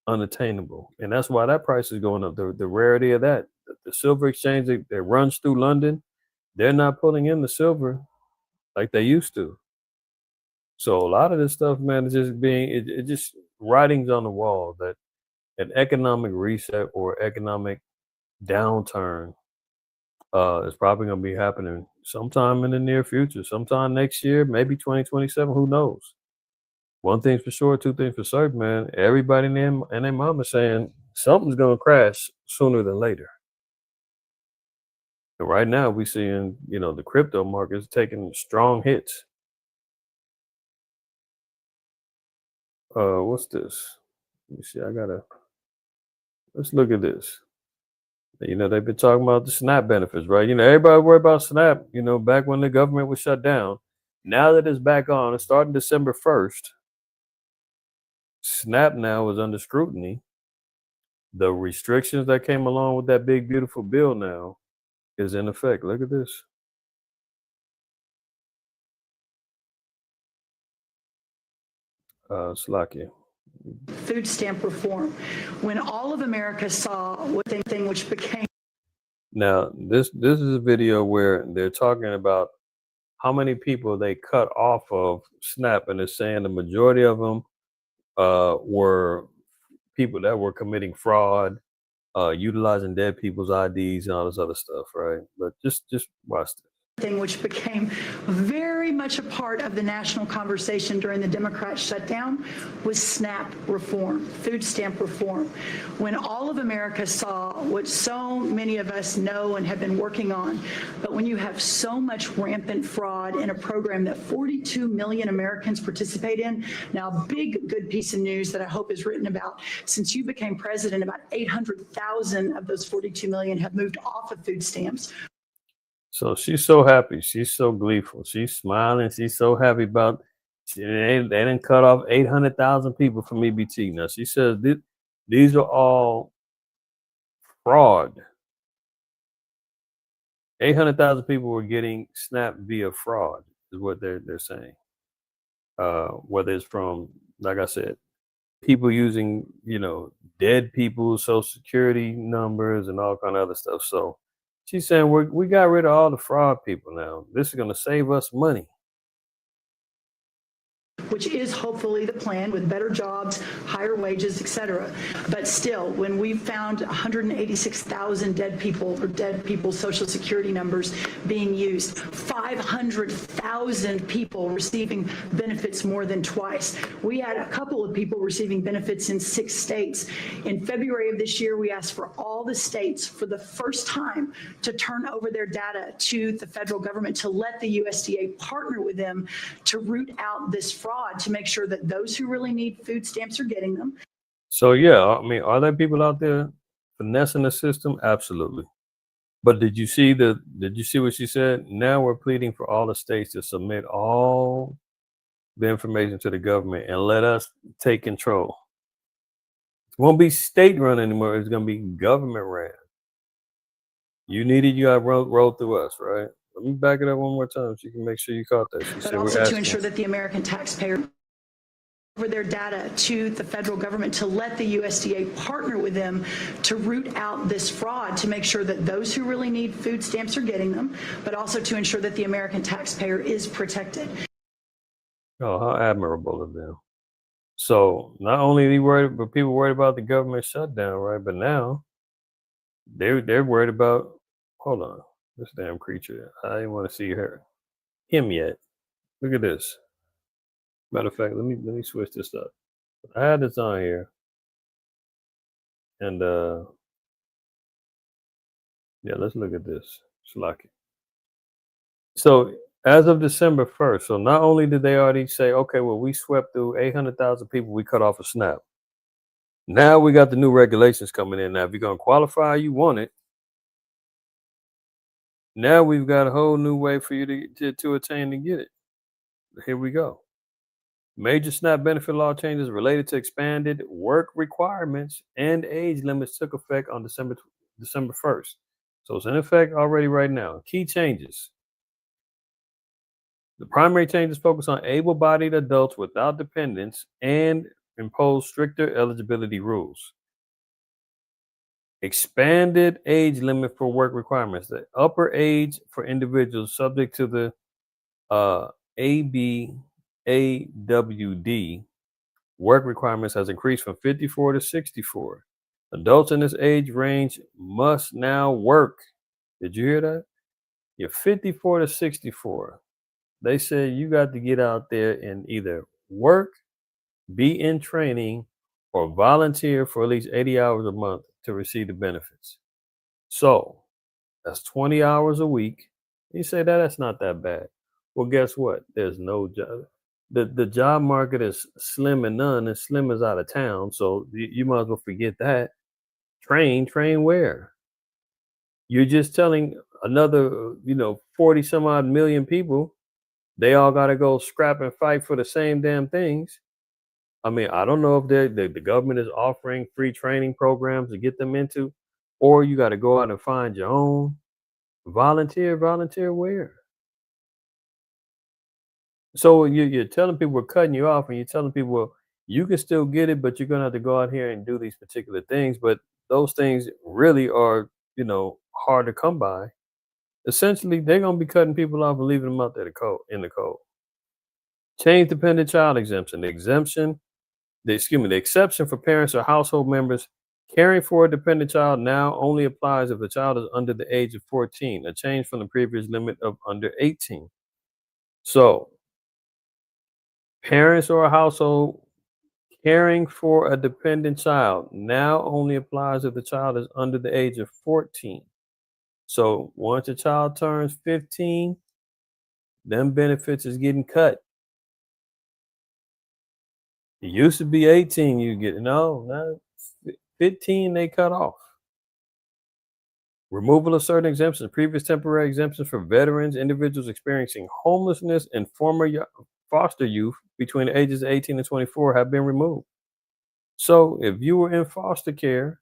unattainable, and that's why that price is going up. The rarity of that, the silver exchange that runs through London, they're not pulling in the silver like they used to. So a lot of this stuff, man, is just it just writings on the wall that an economic reset or economic downturn is probably going to be happening sometime in the near future, sometime next year, maybe 2027. Who knows? One thing's for sure, two things for certain, man. Everybody and their mama saying something's going to crash sooner than later. And right now we're seeing, the crypto markets taking strong hits. What's this? Let me see. Let's look at this. They've been talking about the SNAP benefits, right? Everybody worried about SNAP, back when the government was shut down. Now that it's back on, it's starting December 1st. SNAP now is under scrutiny. The restrictions that came along with that big, beautiful bill now is in effect. Look at this. Slakia. Food stamp reform, when all of America saw what thing which became. Now, this is a video where they're talking about how many people they cut off of SNAP, and they're saying the majority of them were people that were committing fraud, utilizing dead people's IDs and all this other stuff, right? But just watch this. Thing which became very much a part of the national conversation during the Democrat shutdown was SNAP reform, food stamp reform. When all of America saw what so many of us know and have been working on, but when you have so much rampant fraud in a program that 42 million Americans participate in, now a big good piece of news that I hope is written about, since you became president, about 800,000 of those 42 million have moved off of food stamps. So she's so happy. She's so gleeful. She's smiling. She's so happy about they didn't cut off 800,000 people from EBT. Now she says these are all fraud. 800,000 people were getting SNAP via fraud, is what they're saying. Whether it's from, like I said, people using dead people's social security numbers and all kind of other stuff. So she's saying we got rid of all the fraud people now. This is going to save us money. Which is hopefully the plan, with better jobs, higher wages, et cetera. But still, when we found 186,000 dead people's social security numbers being used, 500,000 people receiving benefits more than twice. We had a couple of people receiving benefits in 6 states. In February of this year, we asked for all the states for the first time to turn over their data to the federal government, to let the USDA partner with them to root out this fraud, to make sure that those who really need food stamps are getting them. So yeah, I mean, are there people out there finessing the system? Absolutely. But did you see what she said? Now we're pleading for all the states to submit all the information to the government and let us take control. It won't be state run anymore. It's going to be government ran. You need it, you got rolled through us, right? Let me back it up one more time so you can make sure you caught that. She But said also to ensure that the American taxpayer over their data to the federal government, to let the USDA partner with them to root out this fraud, to make sure that those who really need food stamps are getting them, but also to ensure that the American taxpayer is protected. Oh, how admirable of them. So not only are they worried, but people worried about the government shutdown, right? But now they're worried about, hold on, this damn creature. I didn't want to see him yet. Look at this. Matter of fact, let me switch this up. I had this on here, and yeah, let's look at this. Slacky. So as of December 1st, so not only did they already say, okay, well, we swept through 800,000 people, we cut off a SNAP. Now we got the new regulations coming in. Now, if you're gonna qualify, you want it. Now we've got a whole new way for you to attain to get it. Here we go. Major SNAP benefit law changes related to expanded work requirements and age limits took effect on December 1st. So it's in effect already right now. Key changes. The primary changes focus on able-bodied adults without dependents and impose stricter eligibility rules. Expanded age limit for work requirements. The upper age for individuals subject to the ABAWD work requirements has increased from 54 to 64. Adults in this age range must now work. Did you hear that? You're 54 to 64. They said you got to get out there and either work, be in training, or volunteer for at least 80 hours a month to receive the benefits. So That's 20 hours a week. You say that's not that bad. Well, guess what? There's no job. The job market is slim and none, and slim is out of town. So you might as well forget that. Train where? You're just telling another, 40 some odd million people, they all got to go scrap and fight for the same damn things. I mean, I don't know if the government is offering free training programs to get them into, or you got to go out and find your own. Volunteer where? So you're telling people we're cutting you off, and you're telling people, well, you can still get it, but you're gonna have to go out here and do these particular things. But those things really are, hard to come by. Essentially, they're gonna be cutting people off and leaving them out there in the cold. Change dependent child exemption. The exception for parents or household members caring for a dependent child now only applies if the child is under the age of 14, a change from the previous limit of under 18. So, parents or a household caring for a dependent child now only applies if the child is under the age of 14. So, once a child turns 15, them benefits is getting cut. It used to be 18, you get no, 15 they cut off. Removal of certain exemptions, previous temporary exemptions for veterans, individuals experiencing homelessness, and former foster youth between the ages of 18 and 24 have been removed. So if you were in foster care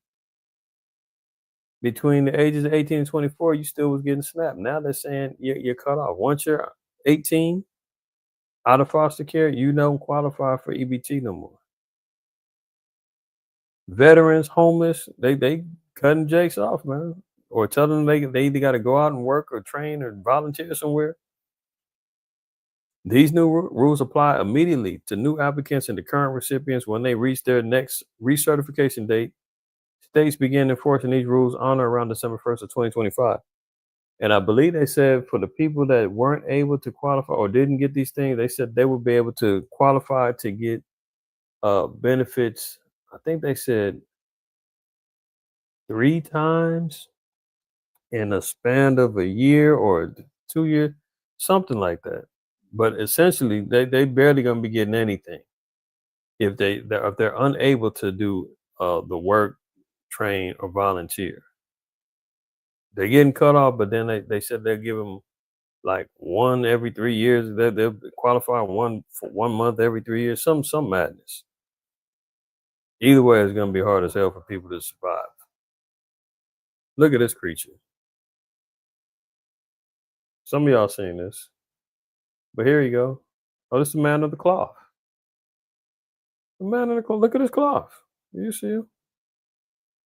between the ages of 18 and 24, you still was getting snapped. Now they're saying you're cut off. Once you're 18, out of foster care, you don't qualify for EBT no more. Veterans, homeless, they cutting Jakes off, man. Or tell them they either got to go out and work or train or volunteer somewhere. These new rules apply immediately to new applicants and the current recipients when they reach their next recertification date. States begin enforcing these rules on or around December 1st of 2025. And I believe they said for the people that weren't able to qualify or didn't get these things, they said they would be able to qualify to get benefits. I think they said 3 times in a span of a year or 2 years, something like that. But essentially, they barely gonna be getting anything if they're unable to do the work, train, or volunteer. They're getting cut off, but then they said they'll give them like one every 3 years. They'll qualify one for 1 month every 3 years. Some madness. Either way, it's gonna be hard as hell for people to survive. Look at this creature. Some of y'all seen this, but here you go. Oh, this is the man of the cloth. The man of the cloth. Look at his cloth. You see him?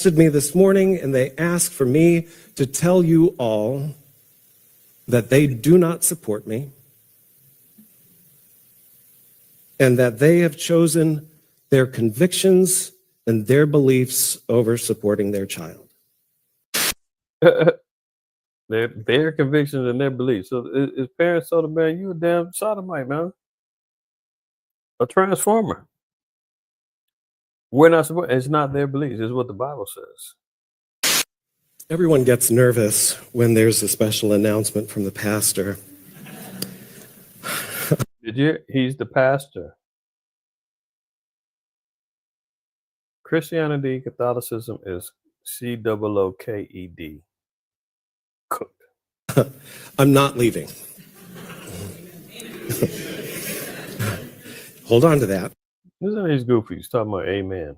Me this morning, and they asked for me to tell you all that they do not support me and that they have chosen their convictions and their beliefs over supporting their child. Their convictions and their beliefs. So his parents told him, man, you a damn sodomite, man. A transformer. We're not supposed. It's not their beliefs. It's what the Bible says. Everyone gets nervous when there's a special announcement from the pastor. Did you? He's the pastor. Christianity, Catholicism is COOKED. Cooked. I'm not leaving. Hold on to that. Listen to these goofies talking about amen.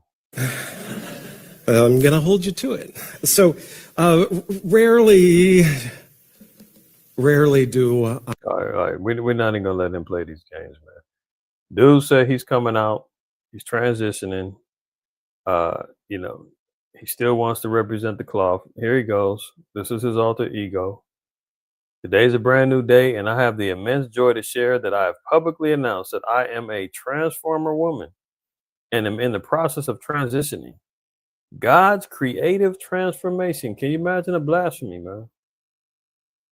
I'm going to hold you to it. So rarely do... All right. We're not even going to let him play these games, man. Dude said he's coming out. He's transitioning. He still wants to represent the cloth. Here he goes. This is his alter ego. Today's a brand new day, and I have the immense joy to share that I have publicly announced that I am a transformer woman and am in the process of transitioning. God's creative transformation. Can you imagine a blasphemy, man?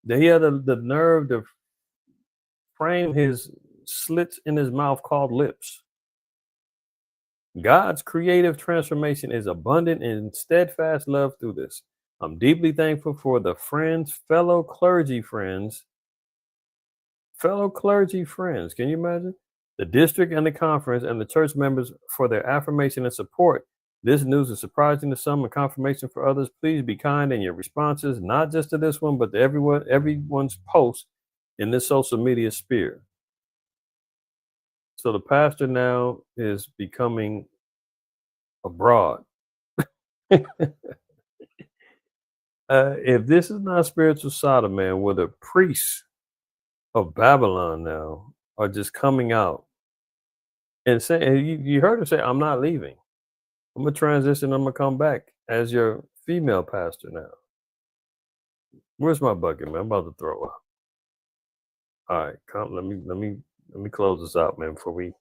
That he had the nerve to frame his slits in his mouth called lips. God's creative transformation is abundant in steadfast love through this. I'm deeply thankful for the friends, fellow clergy friends. Can you imagine? The district and the conference and the church members for their affirmation and support. This news is surprising to some and confirmation for others. Please be kind in your responses, not just to this one, but to everyone's post in this social media sphere. So the pastor now is becoming abroad. If this is not spiritual Sodom, man, where the priests of Babylon now are just coming out and saying, you heard her say, I'm not leaving. I'm going to transition. I'm going to come back as your female pastor now. Where's my bucket, man? I'm about to throw up. All right, let me close this out, man, before we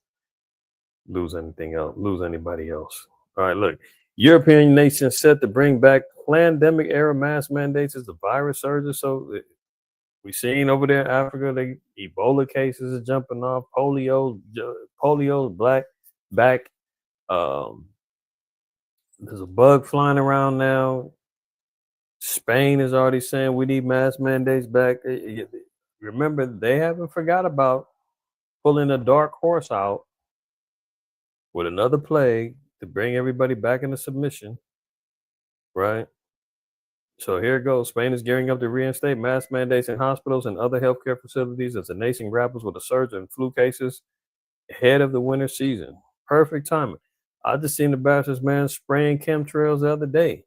lose anybody else. All right, look. European nations set to bring back pandemic era mask mandates as the virus surges. So we seen over there in Africa, the Ebola cases are jumping off, polio's back. There's a bug flying around now. Spain is already saying we need mask mandates back. Remember, they haven't forgot about pulling a dark horse out with another plague to bring everybody back into submission, right? So here it goes. Spain is gearing up to reinstate mask mandates in hospitals and other healthcare facilities as the nation grapples with a surge in flu cases ahead of the winter season. Perfect timing. I just seen the bastards, man, spraying chemtrails the other day.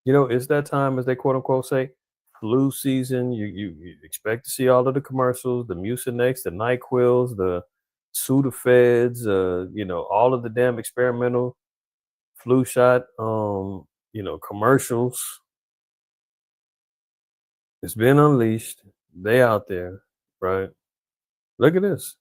You know, it's that time, as they quote unquote say, flu season. You expect to see all of the commercials, the Mucinex, the NyQuils, the Sudafeds, all of the damn experimental flu shot, commercials. It's been unleashed. They out there, right? Look at this.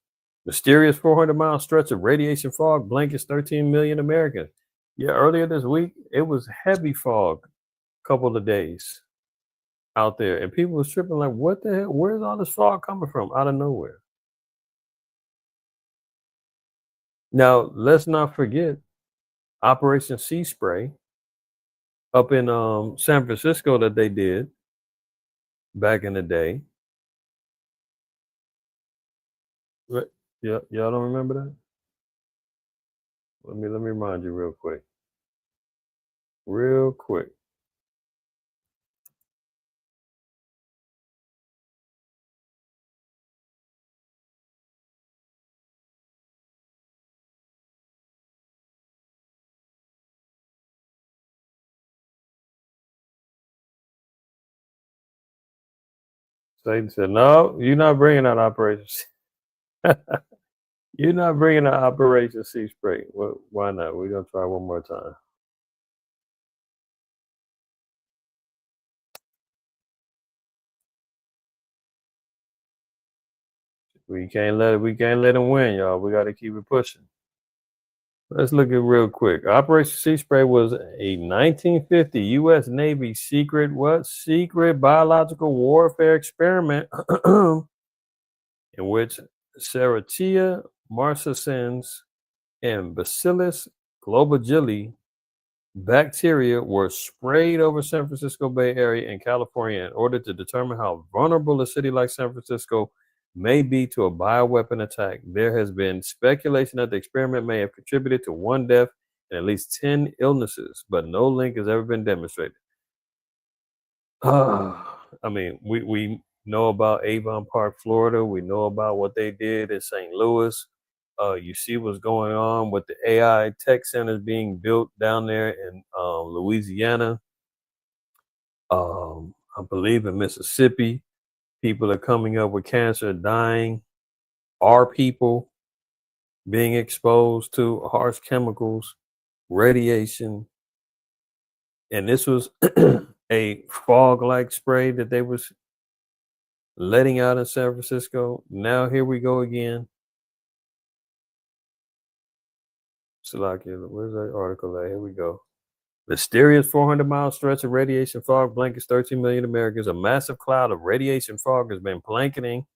Mysterious 400-mile stretch of radiation fog blankets 13 million Americans. Yeah, earlier this week, it was heavy fog a couple of days out there. And people were tripping like, what the hell? Where's all this fog coming from? Out of nowhere. Now, let's not forget Operation Sea Spray up in San Francisco that they did back in the day. Y'all don't remember that? Let me remind you real quick. Satan said, no, you're not bringing out Operation You're not bringing out Operation Sea Spray. Well, why not? We're going to try one more time. We can't let them win, y'all. We got to keep it pushing. Let's look at real quick. Operation Sea Spray was a 1950 U.S. Navy secret biological warfare experiment in which Serratia marcescens and Bacillus globigilli bacteria were sprayed over San Francisco Bay Area and California in order to determine how vulnerable a city like San Francisco may be to a bioweapon attack. There has been speculation that the experiment may have contributed to one death and at least 10 illnesses, but no link has ever been demonstrated. I mean, we know about Avon Park, Florida. We know about what they did in St. Louis. You see what's going on with the AI tech centers being built down there in Louisiana. I believe in Mississippi. People are coming up with cancer, dying. Our people being exposed to harsh chemicals, radiation. And this was a fog-like spray that they was letting out in San Francisco. Now here we go again. Salakia, where's that article at? Here we go. Mysterious 400-mile stretch of radiation fog blankets 13 million Americans. A massive cloud of radiation fog has been blanketing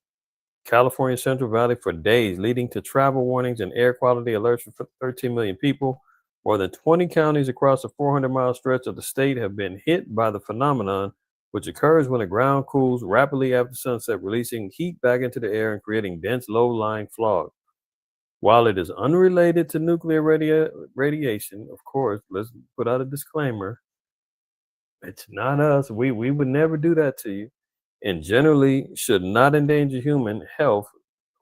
California Central Valley for days, leading to travel warnings and air quality alerts for 13 million people. More than 20 counties across the 400-mile stretch of the state have been hit by the phenomenon, which occurs when the ground cools rapidly after sunset, releasing heat back into the air and creating dense, low-lying fog. While it is unrelated to nuclear radiation, of course, let's put out a disclaimer. It's not us. We would never do that to you, and generally should not endanger human health.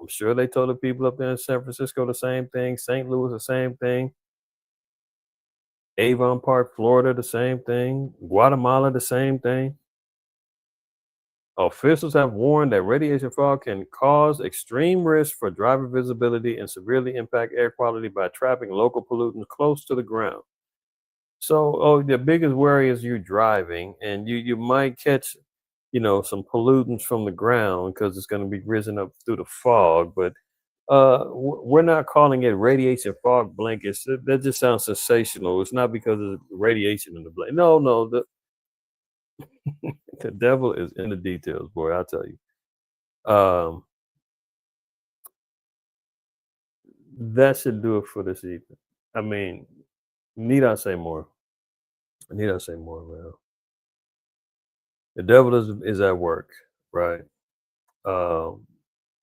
I'm sure they told the people up there in San Francisco the same thing, St. Louis the same thing, Avon Park, Florida the same thing, Guatemala the same thing. Officials have warned that radiation fog can cause extreme risk for driver visibility and severely impact air quality by trapping local pollutants close to the ground. So, the biggest worry is you driving, and you might catch, some pollutants from the ground because it's going to be risen up through the fog. But we're not calling it radiation fog blankets. That just sounds sensational. It's not because of radiation in the blanket. No, the devil is in the details, boy. I'll tell you. That should do it for this evening. I mean, need I say more? Need I say more, man? The devil is at work, right?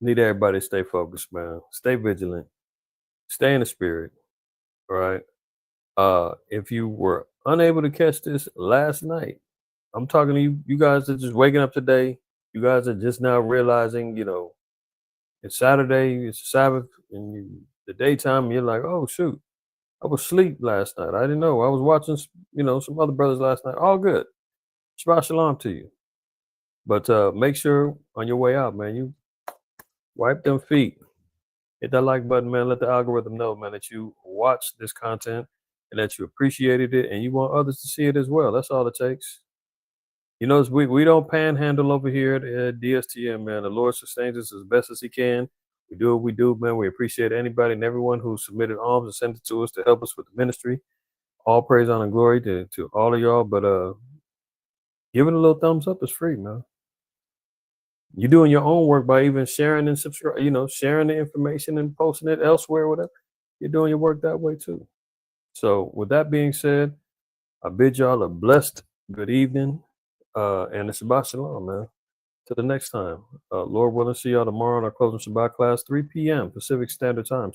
Need everybody to stay focused, man. Stay vigilant. Stay in the spirit, right? If you were unable to catch this last night, I'm talking to you guys that just waking up today. You guys are just now realizing, it's Saturday, it's Sabbath, and the daytime, you're like, oh, shoot, I was asleep last night. I didn't know. I was watching, some other brothers last night. All good. Shabbat shalom to you. But make sure on your way out, man, you wipe them feet. Hit that like button, man. Let the algorithm know, man, that you watched this content and that you appreciated it and you want others to see it as well. That's all it takes. We don't panhandle over here at DSTM, man. The Lord sustains us as best as he can. We do what we do, man. We appreciate anybody and everyone who submitted alms and sent it to us to help us with the ministry. All praise, honor, and glory to all of y'all. But giving a little thumbs up is free, man. You're doing your own work by even sharing and subscribe, sharing the information and posting it elsewhere, whatever. You're doing your work that way too. So with that being said, I bid y'all a blessed good evening. And it's Shabbat Shalom, man. Till the next time. Lord willing, see y'all tomorrow in our closing Shabbat class, 3 p.m. Pacific Standard Time.